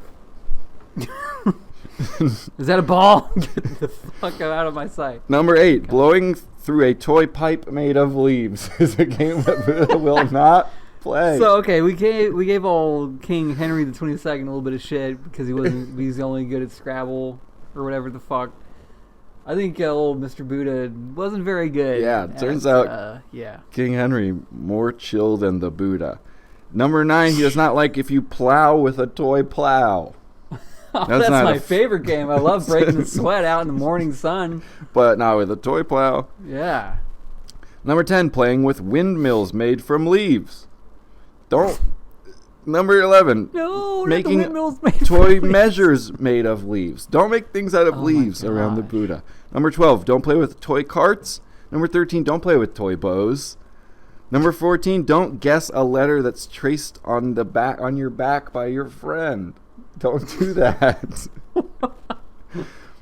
Is that a ball? Get the fuck out of my sight. Number 8, blowing through a toy pipe made of leaves is a game that Buddha will not play. So okay, we gave old King Henry the 22nd a little bit of shit because he's only good at Scrabble or whatever the fuck. I think old Mr. Buddha wasn't very good. Yeah, it turns out King Henry more chill than the Buddha. Number 9, he does not like if you plow with a toy plow. Oh, that's my favorite game. I love breaking the sweat out in the morning sun. But not with a toy plow. Yeah. Number 10, playing with windmills made from leaves. Don't. Number 11, making toy measures made of leaves. Don't make things out of leaves around the Buddha. Number 12, don't play with toy carts. Number 13, don't play with toy bows. Number 14, don't guess a letter that's traced on your back by your friend. Don't do that.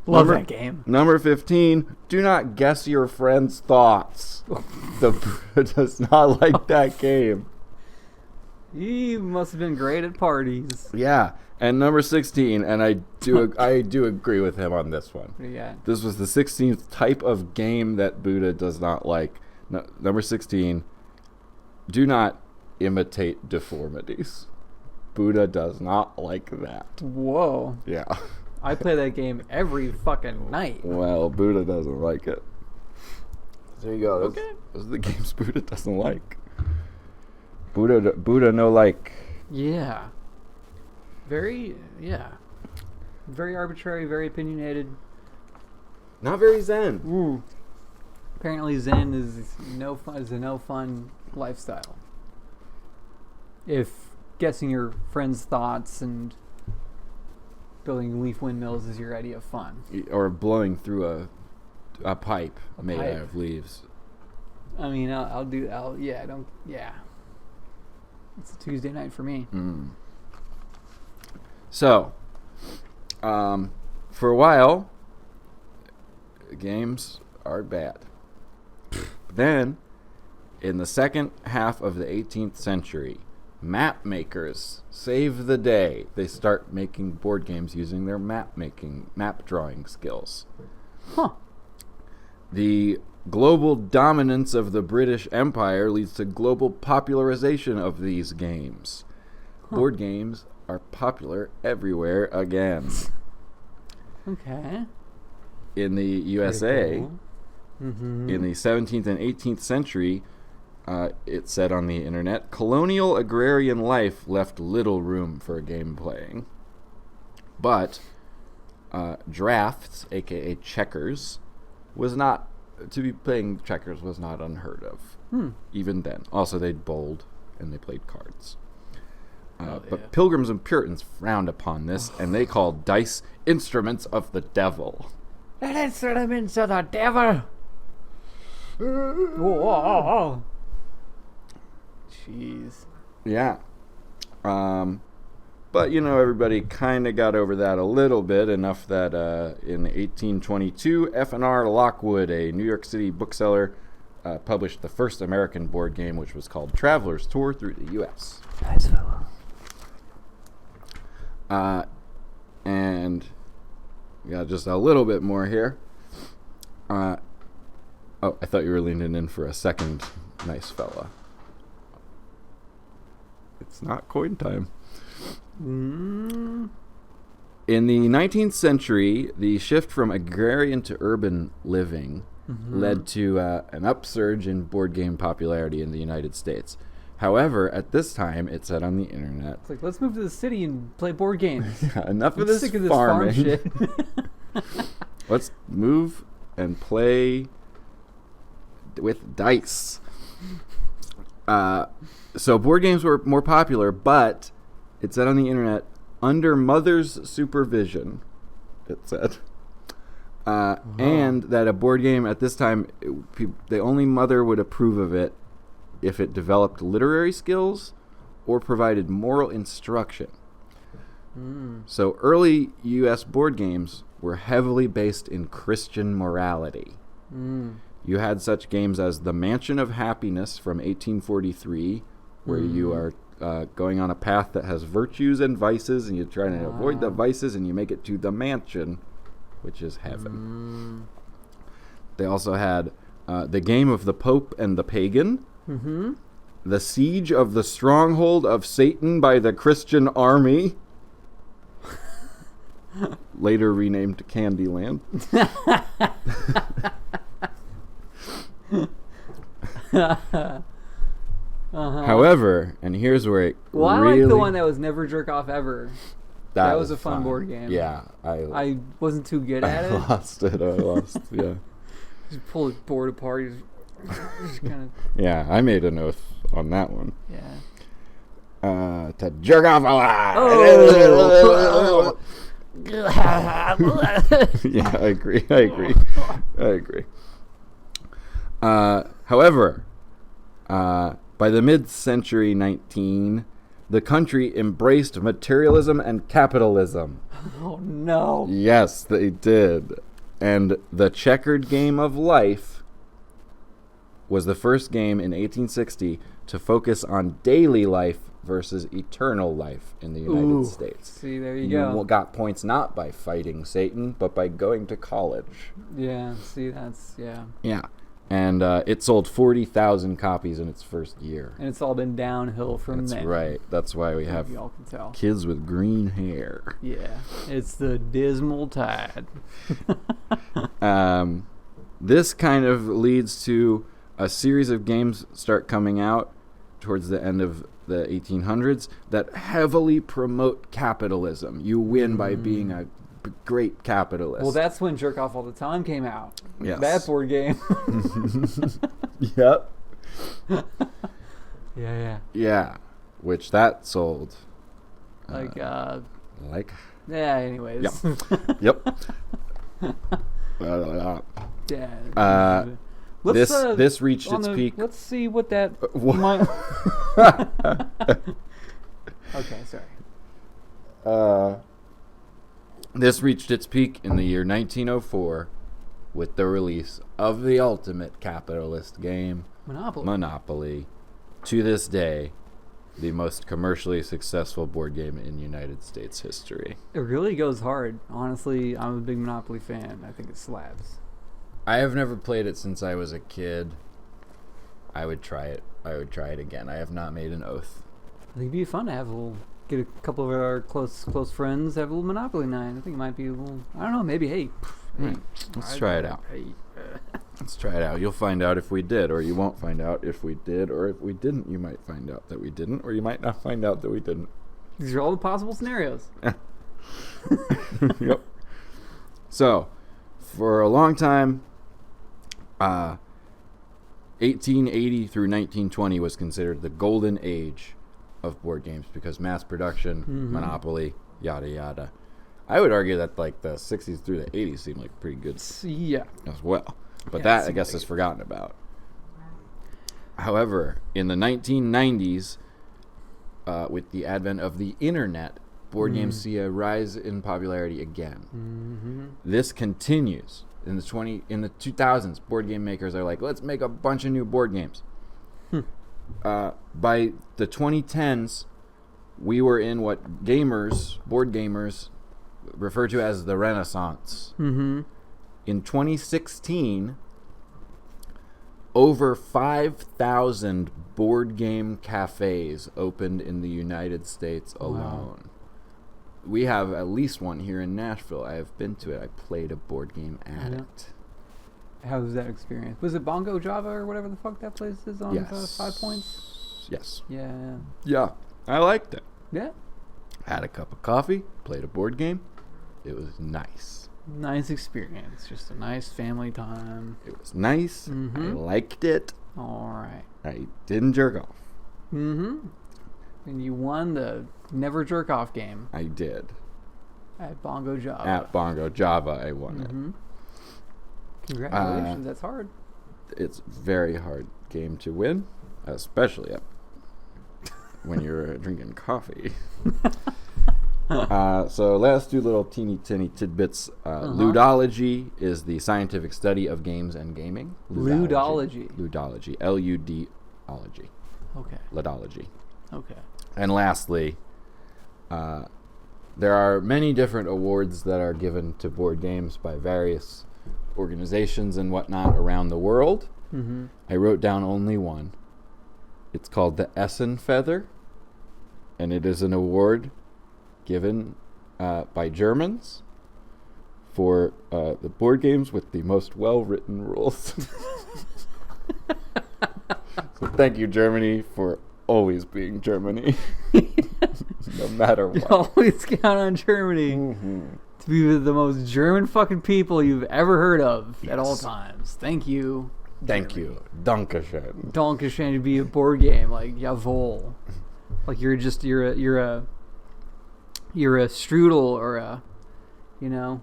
Love that game. Number 15, do not guess your friend's thoughts. The Buddha does not like that game. He must have been great at parties. Yeah. And number 16, and I do agree with him on this one. Yeah. This was the 16th type of game that Buddha does not like. No, number 16, do not imitate deformities. Buddha does not like that. Whoa. Yeah. I play that game every fucking night. Well, Buddha doesn't like it. There you go. Those are the games Buddha doesn't like. Buddha no like. Yeah. Very arbitrary, very opinionated. Not very zen. Ooh. Apparently Zen is a no fun lifestyle. if guessing your friends' thoughts and building leaf windmills is your idea of fun. Or blowing through a pipe made out of leaves. I mean, It's a Tuesday night for me. So, for a while, games are bad. Then, in the second half of the 18th century, map makers save the day. They start making board games using their map drawing skills. Huh. The global dominance of the British Empire leads to global popularization of these games. Board games are popular everywhere again. Okay. In the USA, cool. In the 17th and 18th century, it said on the internet, colonial agrarian life left little room for game playing. But drafts, aka checkers, to be playing checkers was not unheard of, even then. Also, they'd bowled and they played cards. But Pilgrims and Puritans frowned upon this, and they called dice instruments of the devil. Instruments of the devil. Whoa. Jeez. Yeah. But, everybody kind of got over that a little bit, enough that in 1822, F&R Lockwood, a New York City bookseller, published the first American board game, which was called Traveler's Tour Through the U.S. Nice fellow. And we got just a little bit more here. I thought you were leaning in for a second nice fella. It's not coin time. In the 19th century, the shift from agrarian to urban living led to an upsurge in board game popularity in the United States. However, at this time, it said on the internet, it's like, let's move to the city and play board games. Enough I'm of this sick of farming. This farm shit. Let's move and play with dice. So board games were more popular, but it said on the internet, under mother's supervision, it said. And that a board game at this time, the only mother would approve of it if it developed literary skills or provided moral instruction. So early U.S. board games were heavily based in Christian morality. You had such games as The Mansion of Happiness from 1843, where you are going on a path that has virtues and vices, and you're trying to avoid the vices, and you make it to the mansion, which is heaven. They also had The Game of the Pope and the Pagan, The Siege of the Stronghold of Satan by the Christian Army, later renamed to Candyland. However, and here's where it I really... like the one that was Never Jerk Off Ever. That was a fun board game. Yeah. I wasn't too good at it. I lost, yeah. Just pull the board apart. Just kind of... Yeah, I made an oath on that one. Yeah. To jerk off a lot. Oh. Yeah, I agree. However, by the mid-century 19, the country embraced materialism and capitalism. Oh, no. Yes, they did. And the checkered game of life was the first game in 1860 to focus on daily life versus eternal life in the United States. See, there you go. You got points not by fighting Satan, but by going to college. Yeah, see, that's, yeah. Yeah. And it sold 40,000 copies in its first year. And it's all been downhill from there. That's right. That's why we have y'all can tell. Kids with green hair. Yeah. It's the dismal tide. This kind of leads to a series of games start coming out towards the end of the 1800s that heavily promote capitalism. You win by being a great capitalist. Well, that's when Jerk Off All the Time came out. Yes. That board game. Yep. Yeah. Yeah. which that sold. Like. Yeah. Anyways. Yep. Yeah. This reached its peak. Let's see what that. Okay, sorry. This reached its peak in the year 1904 with the release of the ultimate capitalist game, Monopoly. To this day, the most commercially successful board game in United States history. It really goes hard. Honestly, I'm a big Monopoly fan. I think it slaps. I have never played it since I was a kid. I would try it. I would try it again. I have not made an oath. I think it'd be fun to get a couple of our close friends, have a little Monopoly night. I think it might be a little, I don't know, maybe, hey. Let's try it out. Let's try it out. You'll find out if we did, or you won't find out if we did, or if we didn't, you might find out that we didn't, or you might not find out that we didn't. These are all the possible scenarios. Yep. So, for a long time, 1880 through 1920 was considered the golden age of board games because mass production, Monopoly, yada yada. I would argue that like the 60s through the 80s seemed like pretty good as well. But that, I guess, is forgotten about. However, in the 1990s, with the advent of the internet, board games see a rise in popularity again. This continues. In the 2000s, board game makers are like, let's make a bunch of new board games. By the 2010s, we were in what board gamers, refer to as the Renaissance. In 2016, over 5,000 board game cafes opened in the United States alone. Wow. We have at least one here in Nashville. I have been to it. I played a board game at it. How was that experience? Was it Bongo Java or whatever the fuck that place is on 5 Points? Yes. Yeah. I liked it. Yeah. Had a cup of coffee, played a board game. It was nice. Nice experience. Just a nice family time. It was nice. I liked it. All right. I didn't jerk off. And you won the Never Jerk Off game. I did. At Bongo Java. I won it. Congratulations. That's hard. It's a very hard game to win, especially when you're drinking coffee. So let's do little teeny tidbits. Ludology is the scientific study of games and gaming. Ludology. L-U-D-ology. Okay. Ludology. Okay. And lastly, there are many different awards that are given to board games by various organizations and whatnot around the world. I wrote down only one. It's called the Essen Feather, and it is an award given by Germans for the board games with the most well-written rules. So thank you, Germany, for always being Germany. No matter what. Always count on Germany to be the most German fucking people you've ever heard of at all times. Thank you. Thank you. Dankeschön. Dankeschön to be a board game. Like, jawohl. Like you're a strudel or a,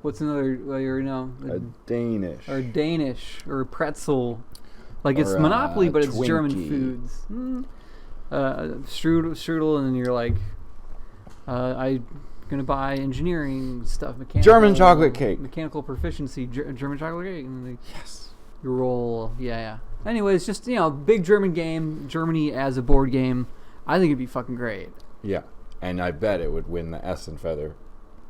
what's another, a Danish. Or a Danish or a pretzel. Like it's Monopoly, but it's Twinkie. German foods. Strudel, and then you're like, I'm gonna buy engineering stuff, German chocolate cake, mechanical proficiency, German chocolate cake, and then yes, you roll, Anyways, just big German game, Germany as a board game. I think it'd be fucking great. Yeah, and I bet it would win the Essen Feather.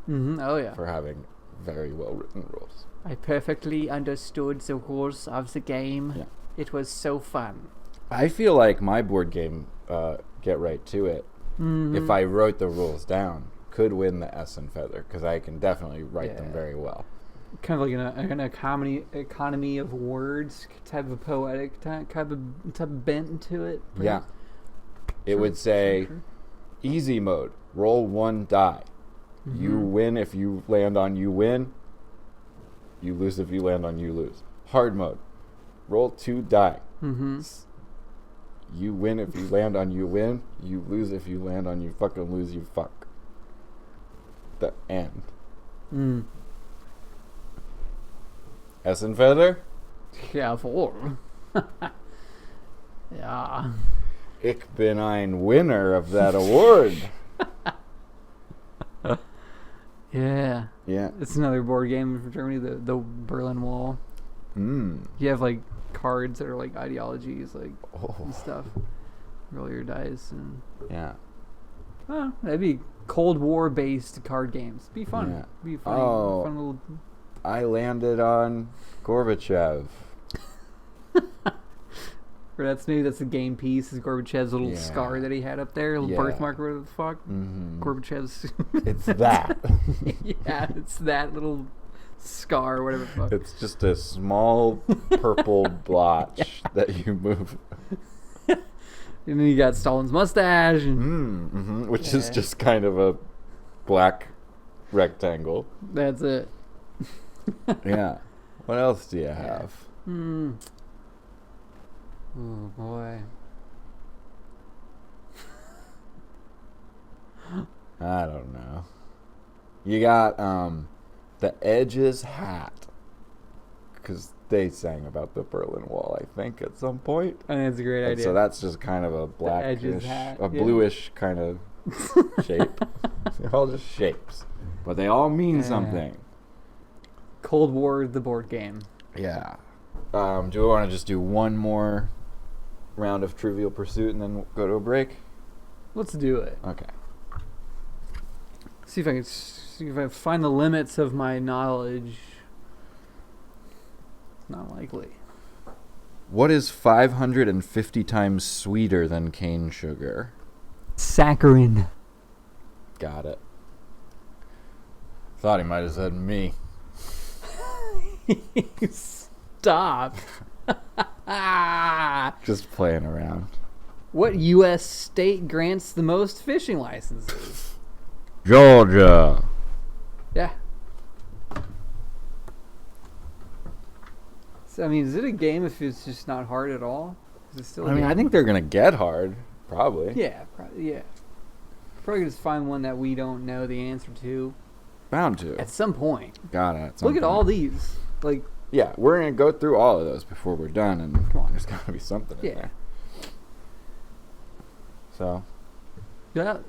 Oh yeah, for having very well written rules. I perfectly understood the rules of the game. Yeah. It was so fun. I feel like my board game, Get Right To It, if I wrote the rules down, could win the Essen Feather because I can definitely write them very well. Kind of like an economy of words type of poetic type of bent to it. Yeah. It would say, easy mode, roll 1 die. You win if you land on you win. You lose if you land on you lose. Hard mode, roll 2 die. You win if you land on you win. You lose if you land on you fucking lose, you fuck. The end. Essenfelder? Jawohl. Ja. Ich bin ein winner of that award. Yeah. Yeah. It's another board game from Germany, the Berlin Wall. You have like cards that are like ideologies, like and stuff. Roll your dice and yeah. Oh, that'd be Cold War based card games. Be fun. Yeah. Be funny. Oh. Fun little. I landed on Gorbachev. Or maybe that's the game piece. Is Gorbachev's little scar that he had up there, little birthmark, whatever the fuck. Gorbachev's. It's that. Yeah, it's that little scar, whatever the fuck. It's just a small purple blotch that you move. And then you got Stalin's mustache, and which is just kind of a black rectangle. That's it. Yeah. What else do you have? Oh boy. I don't know. You got the Edge's hat, because they sang about the Berlin Wall, I think, at some point. I think that's a great idea. So that's just kind of a blackish, hat, bluish kind of shape. They're all just shapes, but they all mean something. Cold War, the board game. Yeah. Do we want to just do one more round of Trivial Pursuit and then go to a break? Let's do it. Okay. See if I can find the limits of my knowledge. It's not likely. What is 550 times sweeter than cane sugar? Saccharin. Got it. Thought he might have said me. Stop. Just playing around. What U.S. state grants the most fishing licenses? Georgia. Yeah. So, I mean, is it a game if it's just not hard at all? Is it still? I think they're gonna get hard, probably. Yeah, yeah. Probably just find one that we don't know the answer to. Bound to. At some point. Got it. Look at all these. Like. Yeah, we're gonna go through all of those before we're done, and come on. There's gotta be something in there. So. Yeah.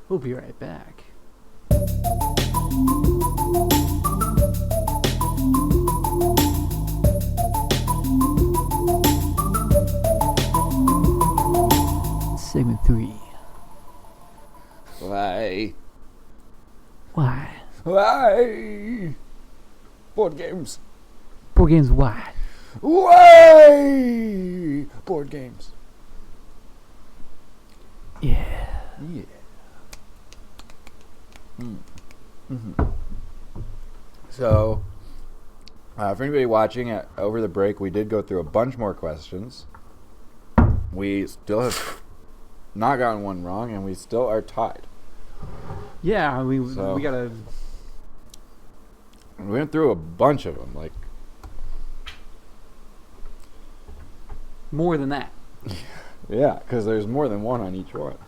We'll be right back. Segment 3. Why? Why? Board games. Board games, why? Why? Board games. Yeah. Yeah. So, for anybody watching over the break, we did go through a bunch more questions. We still have not gotten one wrong, and we still are tied. Yeah, we gotta. We went through a bunch of them, like more than that. Yeah, because there's more than one on each one.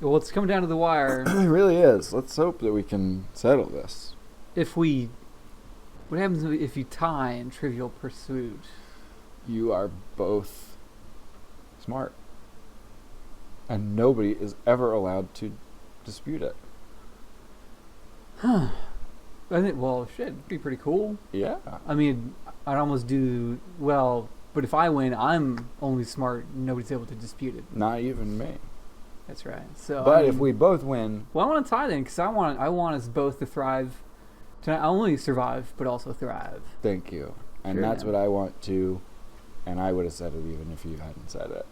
Well, it's coming down to the wire. It really is. Let's hope that we can settle this. What happens if you tie in Trivial Pursuit? You are both smart, and nobody is ever allowed to dispute it. Huh. I think, shit, it'd be pretty cool. Yeah. I mean, I'd almost do well, but if I win, I'm only smart. Nobody's able to dispute it. Not even me. That's right. So, but if we both win, I want to tie then, because I want us both to thrive. To not only survive, but also thrive. Thank you. And Sure, that's man. what I want to. And I would have said it even if you hadn't said it.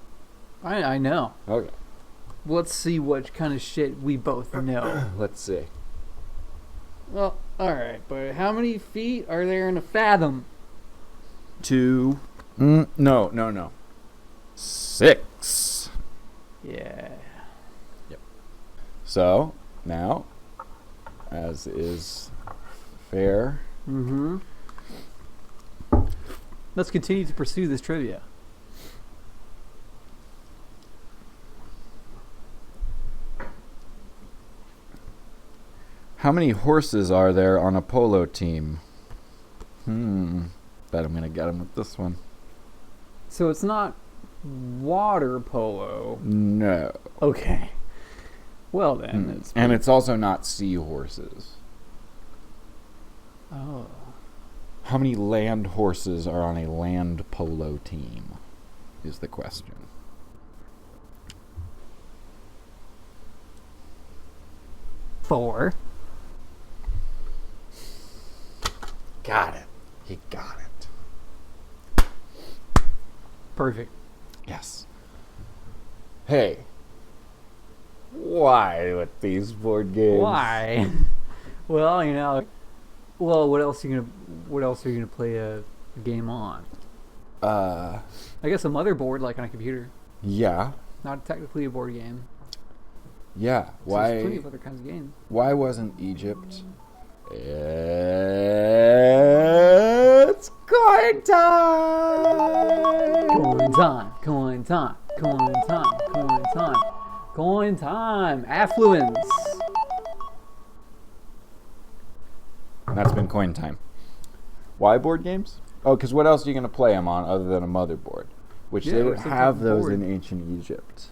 I know. Okay. Let's see what kind of shit we both know. Let's see. Well, all right, but how many feet are there in a fathom? 2. No. 6. Yeah. Yep. So now, as is fair. Mm-hmm. Let's continue to pursue this trivia. How many horses are there on a polo team? Bet I'm going to get him with this one. So it's not water polo. No. Okay. Well then. And it's also not seahorses. Oh. How many land horses are on a land polo team is the question. Four. Got it. He got it. Perfect. Yes. Hey. Why with these board games? Why? Well, you know. Well, what else are you gonna play a game on? I guess a motherboard, like on a computer. Yeah. Not technically a board game. Yeah. Why? There's plenty of other kinds of games. Why wasn't Egypt? It's coin time! Coin time! Coin time! Coin time! Coin time! Coin time! Affluence! That's been coin time. Why board games? Oh, because what else are you going to play them on other than a motherboard? Which they didn't have those in ancient Egypt.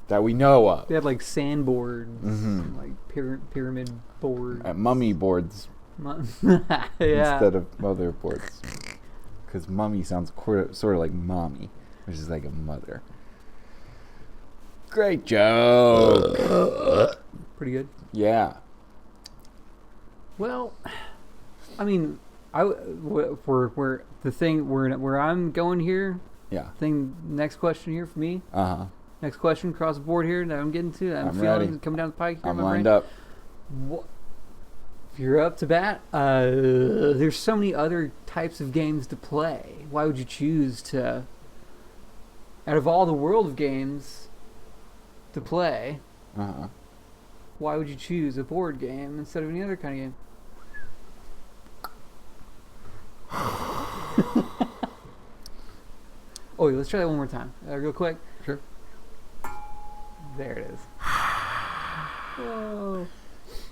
That we know of. They had like sandboards, like pyramid boards. Mummy boards. Yeah. Instead of motherboards. Because mummy sounds sort of like mommy, which is like a mother. Great joke. Pretty good. Yeah. Well, I mean, where I'm going here. Yeah. Next question here for me. Next question across the board here that I'm getting to. I'm feeling ready. Coming down the pike here. I'm lined up. If you're up to bat, there's so many other types of games to play. Why would you choose to, out of all the world of games to play, why would you choose a board game instead of any other kind of game? Oh, let's try that one more time, real quick. Sure. There it is. Whoa.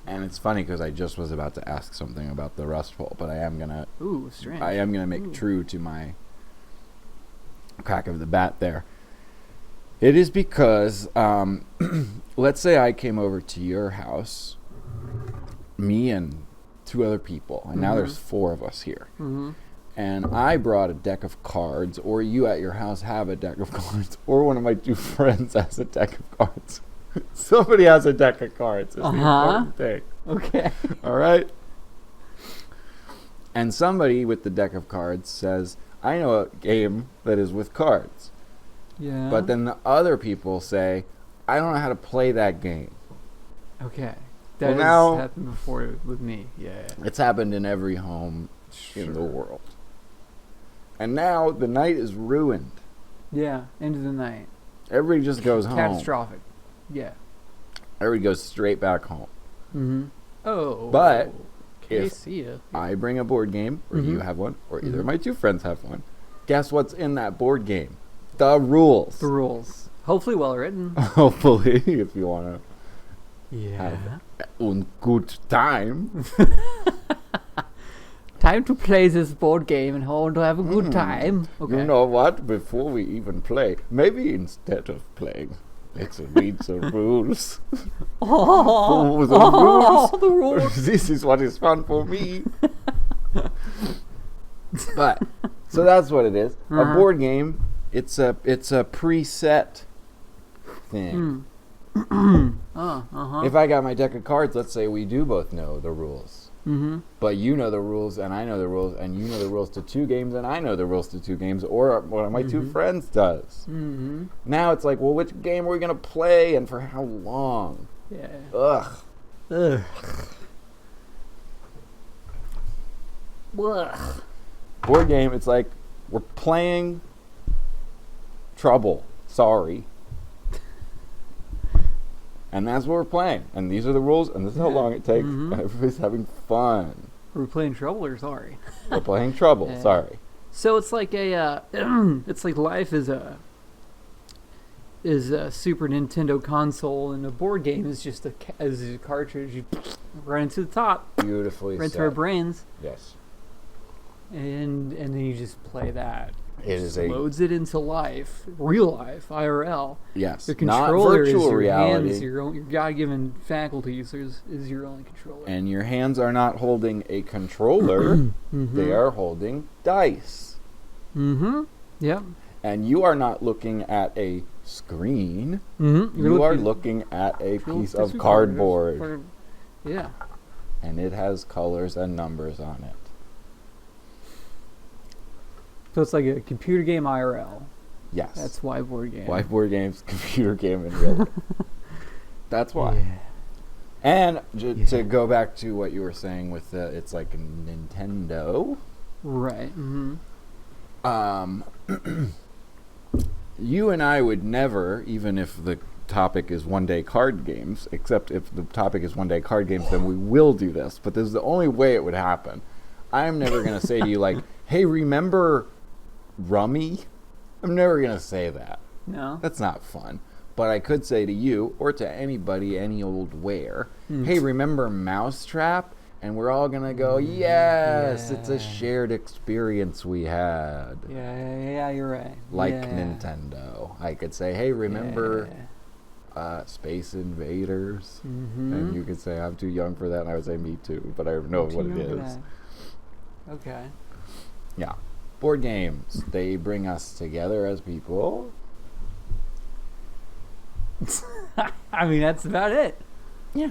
And it's funny because I just was about to ask something about the Rustful, but I am gonna. Ooh, strange. I am gonna make true to my crack of the bat there. It is because, let's say I came over to your house, me and 2 other people, and now there's 4 of us here. And I brought a deck of cards, or you at your house have a deck of cards, or one of my 2 friends has a deck of cards. Somebody has a deck of cards. It's the important thing. Okay. All right? And somebody with the deck of cards says, I know a game that is with cards. Yeah. But then the other people say, I don't know how to play that game. Okay. That has happened before with me. Yeah. It's happened in every home in the world. And now the night is ruined. Yeah, end of the night. Everybody just goes home. Catastrophic. Yeah. Everybody goes straight back home. Oh. But if I bring a board game, or you have one, or either of my 2 friends have one, guess what's in that board game? The rules. The rules. Hopefully well written. Hopefully, if you want to have a good time. Time to play this board game and how to have a good time. Okay. You know what? Before we even play, maybe instead of playing, let's read the rules. The rules. This is what is fun for me. But so that's what it is. A board game. It's a preset thing. If I got my deck of cards, let's say we do both know the rules. But you know the rules, and I know the rules, and you know the rules to 2 games, and I know the rules to 2 games, or one of my 2 friends does. Now it's like, well, which game are we going to play, and for how long? Yeah. Ugh. Board game, it's like we're playing Trouble. Sorry. And that's what we're playing. And these are the rules, and this is how long it takes. Everybody's having fun. We're playing Trouble or Sorry? We're playing Trouble. Yeah. Sorry. So it's like a, it's like life is is a Super Nintendo console, and a board game is just a cartridge. You run into the top, Beautifully right to said. our brains, Yes. and then you just play that. It is a Loads it into life, real life, IRL. yes, The not controller virtual is your reality. hands, your God-given faculties is your only controller. And your hands are not holding a controller; they are holding dice. Mm-hmm. Yep. And you are not looking at a screen. Mm-hmm. You are looking at a piece of cardboard. Yeah. And it has colors and numbers on it. So it's like a computer game IRL. Yes. That's why board game. Whiteboard games, computer game in real life. That's why. Yeah. And to go back to what you were saying with it's like a Nintendo. Right. Mm-hmm. You and I would never, even if the topic is one-day card games, except if the topic is one-day card games, then we will do this. But this is the only way it would happen. I'm never going to say to you, like, hey, remember Rummy? I'm never going to say that. No. That's not fun. But I could say to you, or to anybody, any old where, hey, remember Mousetrap? And we're all going to go, yes, it's a shared experience we had. Yeah, you're right. Like Nintendo. I could say, hey, remember Space Invaders? And you could say, I'm too young for that. And I would say, me too. But I know what it is. Okay. Yeah. Board games. They bring us together as people. I mean, that's about it. Yeah.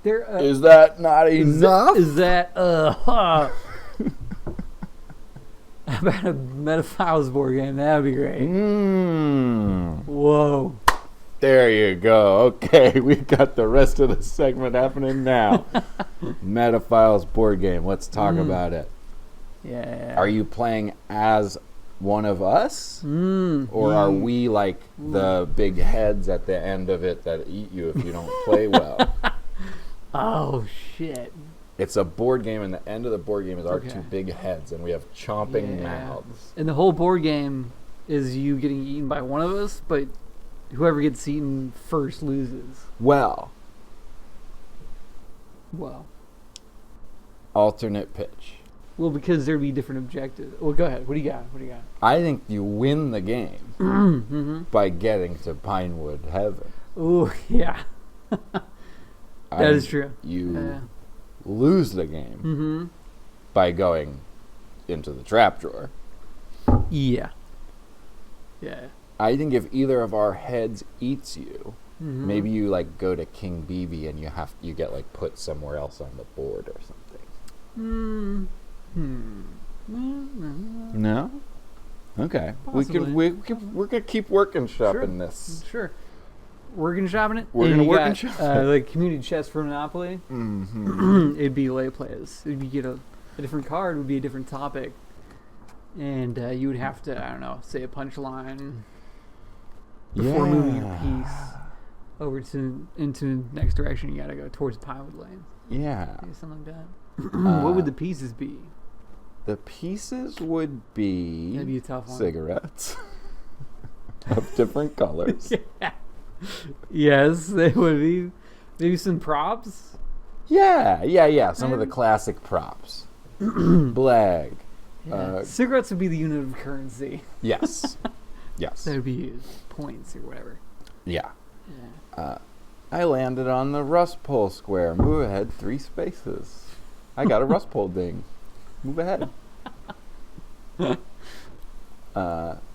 Is that not enough? Is that how about a Metaphiles board game? That would be great. Whoa. There you go. Okay, we got the rest of the segment happening now. Metaphiles board game. Let's talk about it. Yeah. Are you playing as one of us? Or are we like the big heads at the end of it that eat you if you don't play well? Oh, shit. It's a board game, and the end of the board game is our two big heads, and we have chomping mouths. And the whole board game is you getting eaten by one of us, but whoever gets eaten first loses. Well. Alternate pitch. Well, because there'd be different objectives. Well, go ahead. What do you got? I think you win the game by getting to Pinewood Heaven. Ooh, yeah. That is true. You lose the game by going into the trap drawer. Yeah. I think if either of our heads eats you, maybe you like go to King BB and you get like put somewhere else on the board or something. No. Okay. Possibly. We're gonna keep working shopping this. Sure. Working shopping it. We're gonna work and shop it. Like community chess for Monopoly. It'd be lay plays. It'd be a different card would be a different topic, and you would have to say a punchline before moving your piece over into the next direction. You got to go towards Pinewood Lane. Yeah. Maybe something like that. What would the pieces be? The pieces would be That'd be a tough one. Cigarettes of different colors. Yeah. Yes, they would be. Maybe some props. Yeah. Some of the classic props. Blag. Yeah. Cigarettes would be the unit of currency. Yes. Yes. That would be points or whatever. Yeah. I landed on the Rust Pole square. Move ahead 3 spaces. I got a Rust Pole ding. Move ahead.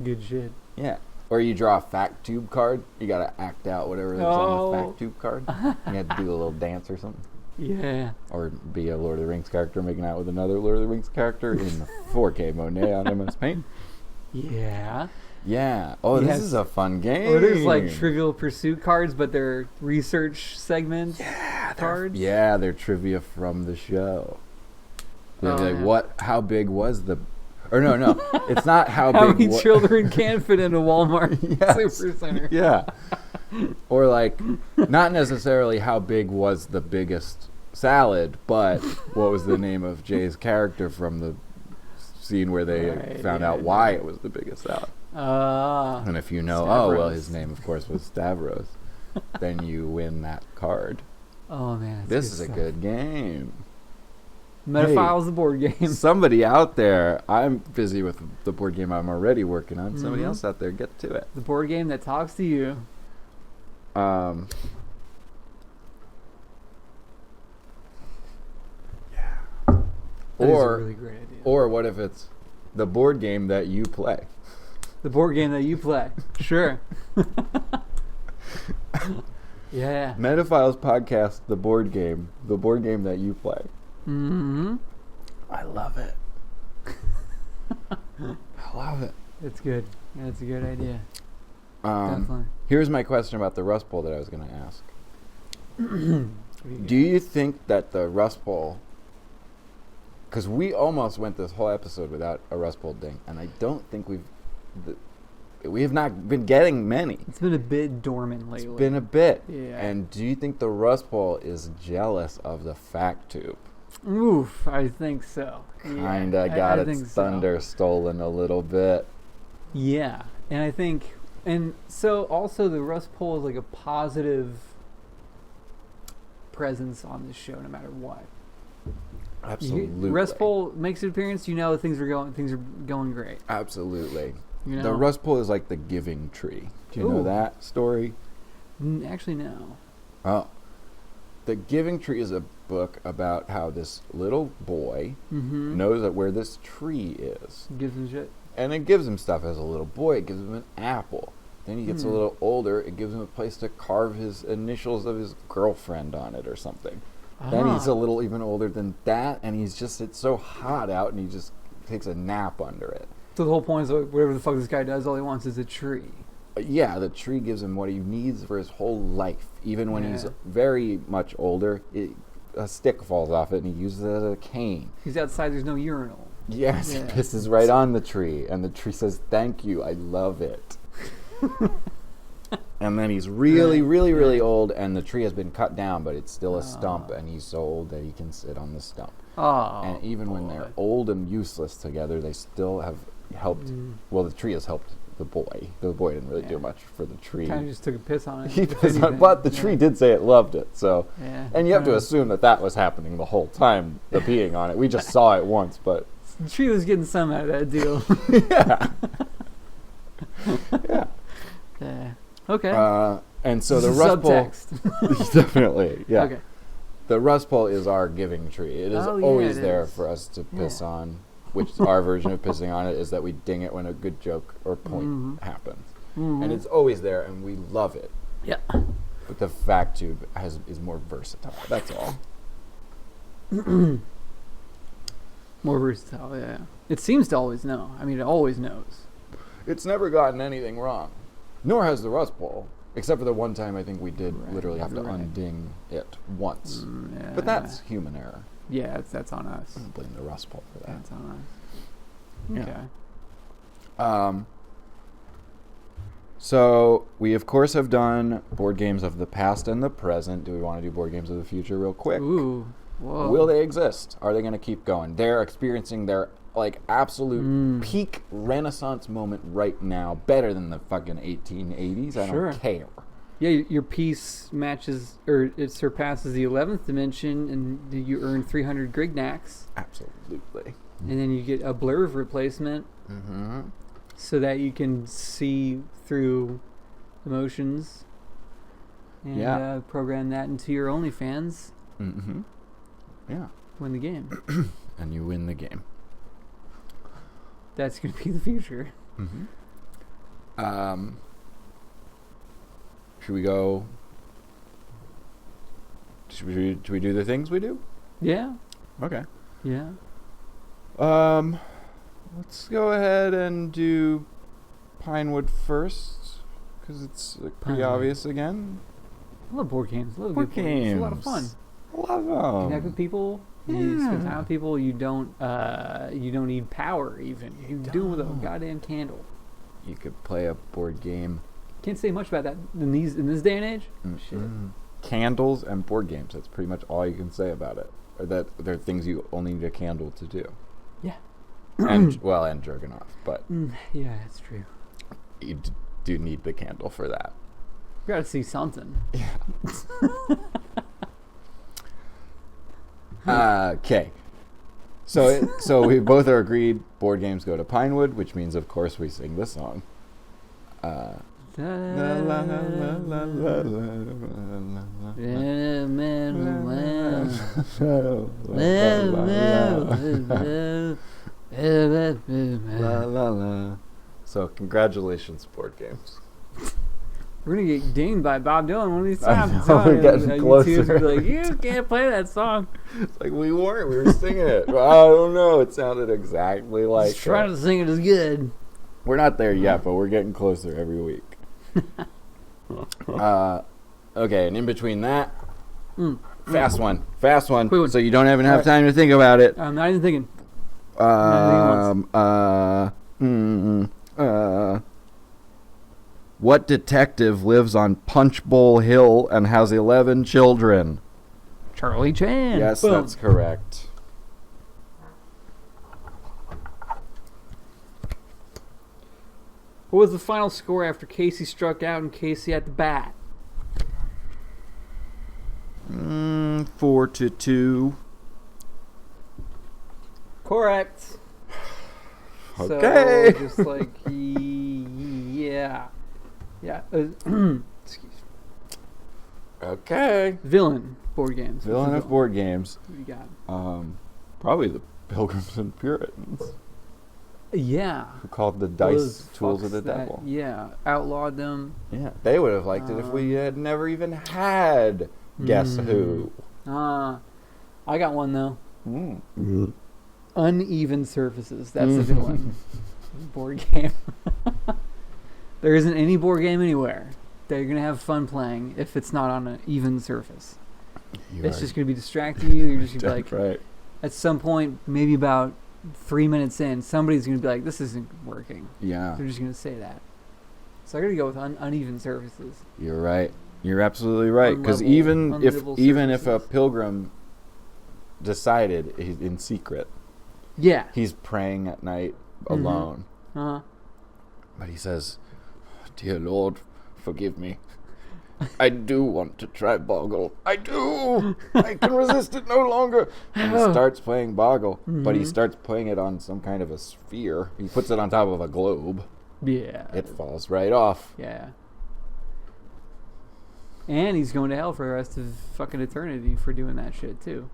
Good shit. Yeah. Or you draw a fact tube card. You got to act out whatever is on the fact tube card. You had to do a little dance or something. Yeah. Or be a Lord of the Rings character making out with another Lord of the Rings character in 4K Monet on MS Paint. Yeah. Yeah. Oh, this is a fun game. Or there's like Trivial Pursuit cards, but they're research segments cards. They're trivia from the show. They're how big was the... Or no, it's not how big... How many children can fit in a Walmart Supercenter? Yeah. Or like, not necessarily how big was the biggest salad, but what was the name of Jay's character from the scene where they found out why it was the biggest salad. And if you know, Stavros. his name, of course, was Stavros, then you win that card. Oh, man. This is a good game. Metaphiles, the board game. Somebody out there, I'm busy with the board game I'm already working on. Somebody else out there, get to it. The board game that talks to you. Yeah. That is a really great idea. Or what if it's the board game that you play? The board game that you play. Sure. Yeah. Metaphiles podcast, the board game that you play. Mm-hmm. I love it. I love it. It's good. That's a good idea. Definitely. Here's my question about the Rust Bowl that I was going to ask. Do you think that the Rust Bowl... Because we almost went this whole episode without a Rust Bowl ding, and I don't think we have not been getting many. It's been a bit dormant lately. It's been a bit. Yeah. And do you think the Rust Bowl is jealous of the Fact Tube? Oof, I think so. Kinda got its thunder stolen a little bit. Yeah, and I think, and so also the Rust Bowl is like a positive presence on this show, no matter what. Absolutely. Rust Bowl makes an appearance. You know things are going great. Absolutely. You know? The Rust Bowl is like the giving tree. Do you know that story? Actually, no. Oh. The Giving Tree is a book about how this little boy knows that where this tree is. Gives him shit. And it gives him stuff as a little boy. It gives him an apple. Then he gets a little older. It gives him a place to carve his initials of his girlfriend on it or something. Then he's a little even older than that, and it's so hot out, and he just takes a nap under it. So the whole point is whatever the fuck this guy does, all he wants is a tree. Yeah, the tree gives him what he needs for his whole life. Even when he's very much older, a stick falls off it, and he uses it as a cane. He's outside, there's no urinal. Yes, he pisses right on the tree, and the tree says, "Thank you, I love it." And then he's really old, and the tree has been cut down, but it's still a stump, and he's so old that he can sit on the stump. Oh, and even when they're old and useless together, they still have helped. Well, the tree has helped the boy. The boy didn't really do much for the tree. Kind of just took a piss on it. He pissed on, but the tree did say it loved it. So, and you have to assume that was happening the whole time. The peeing on it, we just saw it once, but the tree was getting some out of that deal. Yeah. Okay. And so the Rust Bowl, definitely, yeah. Okay. The Rust Bowl is our giving tree. It is always there for us to piss on. Which our version of pissing on it is that we ding it when a good joke or point happens, and it's always there, and we love it. Yeah. But the Fact Tube is more versatile. That's all. More versatile. Yeah. It seems to always know. I mean, it always knows. It's never gotten anything wrong. Nor has the Rust Bowl. Except for the one time I think we did literally have to unding it once. But that's human error. Yeah, that's on us. I don't blame the Rust Bowl for that. That's on us. Okay. So we of course have done board games of the past and the present. Do we want to do board games of the future real quick? Ooh. Whoa. Will they exist? Are they going to keep going? They're experiencing their absolute peak renaissance moment right now, better than the fucking 1880s. I don't care. Yeah, your piece matches, or it surpasses the 11th dimension, and you earn 300 Grignacks. Absolutely. And then you get a blurb replacement, so that you can see through emotions, and program that into your OnlyFans. Yeah. Win the game. And you win the game. That's going to be the future. Should we go? Should we do the things we do? Yeah. Okay. Yeah. Let's go ahead and do Pinewood first, because it's pretty obvious again. I love board games. I love board games. It's a lot of fun. Love them. Connect with people. You spend time with people. You don't need power even. You can do it with a goddamn candle. You could play a board game. Can't say much about that in this day and age. Shit. Candles and board games. That's pretty much all you can say about it. Or that they're things you only need a candle to do. Yeah. and jerking off, but yeah, that's true. you do need the candle for that. You gotta see something. Yeah. Okay. So we both are agreed board games go to Pinewood, which means, of course, we sing this song. So congratulations, board games. We're gonna get dinged by Bob Dylan one of these times. We're getting closer. YouTube's gonna be like, you can't play that song. It's like we were singing it. I don't know. It sounded exactly like. Just trying to sing it is good. We're not there yet, but we're getting closer every week. Okay, and in between that, fast one. Quick one. So you don't even have time to think about it. I'm not even thinking. What detective lives on Punch Bowl Hill and has 11 children? Charlie Chan. Yes, Boom. that's correct. What was the final score after Casey struck out and Casey at the bat? 4-2. Correct. Okay. So, just like, yeah. Excuse me. Okay. Villain board games. Villain of board games. What you got? Probably the Pilgrims and Puritans, Yeah. who called the dice tools of the devil. Yeah. Outlawed them. Yeah, they would have liked it if we had never even had Guess Who. I got one though. Mm. Uneven surfaces. That's a villain board game. There isn't any board game anywhere that you're gonna have fun playing if it's not on an even surface. It's just gonna be distracting you. You're just gonna be like, right. At some point, maybe about 3 minutes in, somebody's gonna be like, "This isn't working." Yeah, They're just gonna say that. So I gotta go with uneven surfaces. you're right. You're absolutely right. Because Unlivable even if a surfaces. pilgrim decided he's in secret, Yeah. he's praying at night alone, Uh-huh. but he says, "Dear Lord, forgive me. I do want to try Boggle. I do. I can resist it no longer." And he starts playing Boggle, but he starts playing it on some kind of a sphere. He puts it on top of a globe. Yeah. It falls right off. Yeah. And he's going to hell for the rest of fucking eternity for doing that shit too.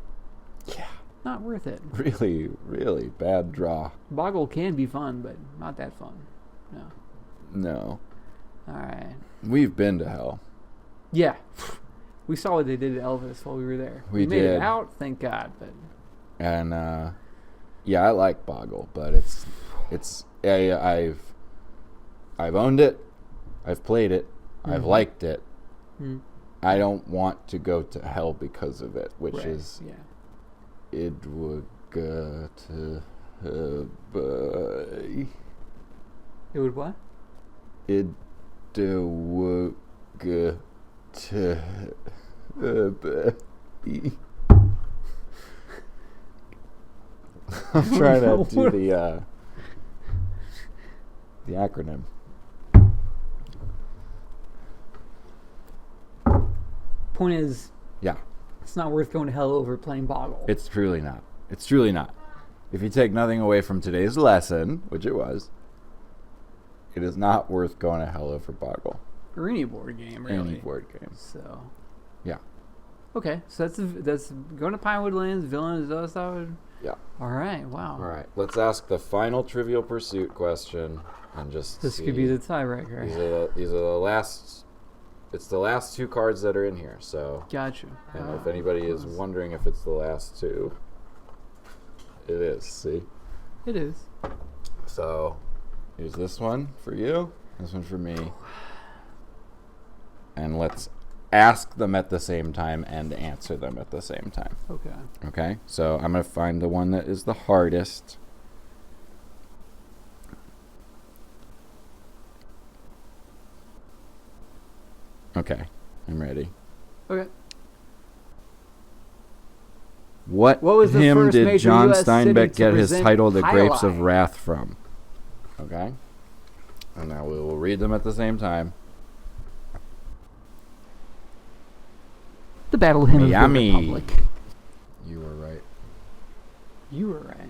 Yeah. Not worth it. Really, really bad draw. Boggle can be fun, but not that fun. No. No. Alright. We've been to hell. Yeah. We saw what they did to Elvis while we were there. We made did. it out, thank God. But And yeah, I like Boggle, but it's I've owned it, I've played it, I've liked it. Mm. I don't want to go to hell because of it, which Right, is yeah. it would go to It would what? it would go to I'm trying to do the acronym. Point is, Yeah, it's not worth going to hell over playing Boggle. it's truly not. It's truly not. If you take nothing away from today's lesson, which it was, it is not worth going to hell over Boggle. Or any board game, really. Any board game. So. Yeah. Okay, so that's going to Pinewood Lands. Villain is us. Yeah. All right. Wow. All right. Let's ask the final Trivial Pursuit question and just This see. could be the tiebreaker. These are the last. It's the last two cards that are in here. So, Gotcha. and if anybody is wondering if it's the last two, it is. See. It is. So, here's this one for you. This one for me. And let's ask them at the same time and answer them at the same time. Okay. Okay? So I'm going to find the one that is the hardest. Okay. I'm ready. Okay. What was the hymn first did major John US city Steinbeck to get his present title The Grapes of highlight? Wrath from? Okay? And now we will read them at the same time. The Battle Hymn Miami. of the Republic. You were right. You were right.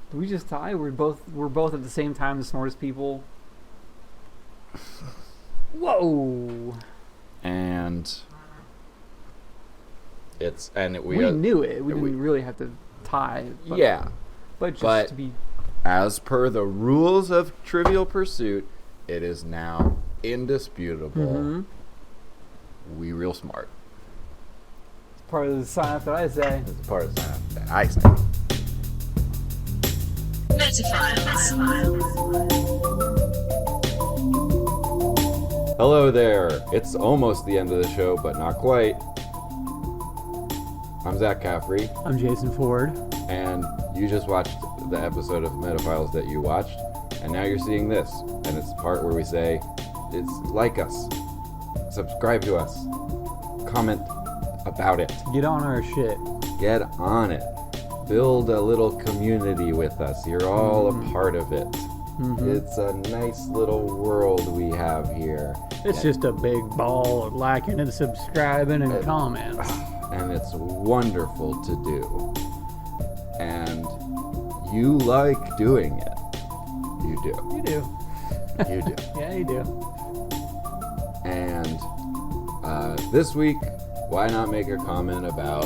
Did we just tie? We're both at the same time the smartest people. Whoa! And we knew it. We didn't really have to tie. But, yeah, but just to be, as per the rules of Trivial Pursuit, it is now indisputable. Mm-hmm. We real smart. It's part of the sign up that I say. It's part of the sign up that I say. Hello there. It's almost the end of the show, but not quite. I'm Zach Caffrey. I'm Jason Ford. And you just watched the episode of Metaphiles that you watched, and now you're seeing this. And it's the part where we say, it's like us, subscribe to us, comment about it. Get on our shit. Get on it. Build a little community with us. You're all a part of it. Mm-hmm. It's a nice little world we have here. It's just a big ball of liking and subscribing and comments. And it's wonderful to do. And you like doing it. You do. You do. You do. Yeah, you do. And this week, why not make a comment about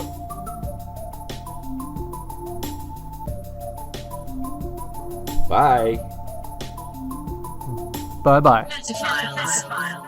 bye. Bye-bye. Metaphiles.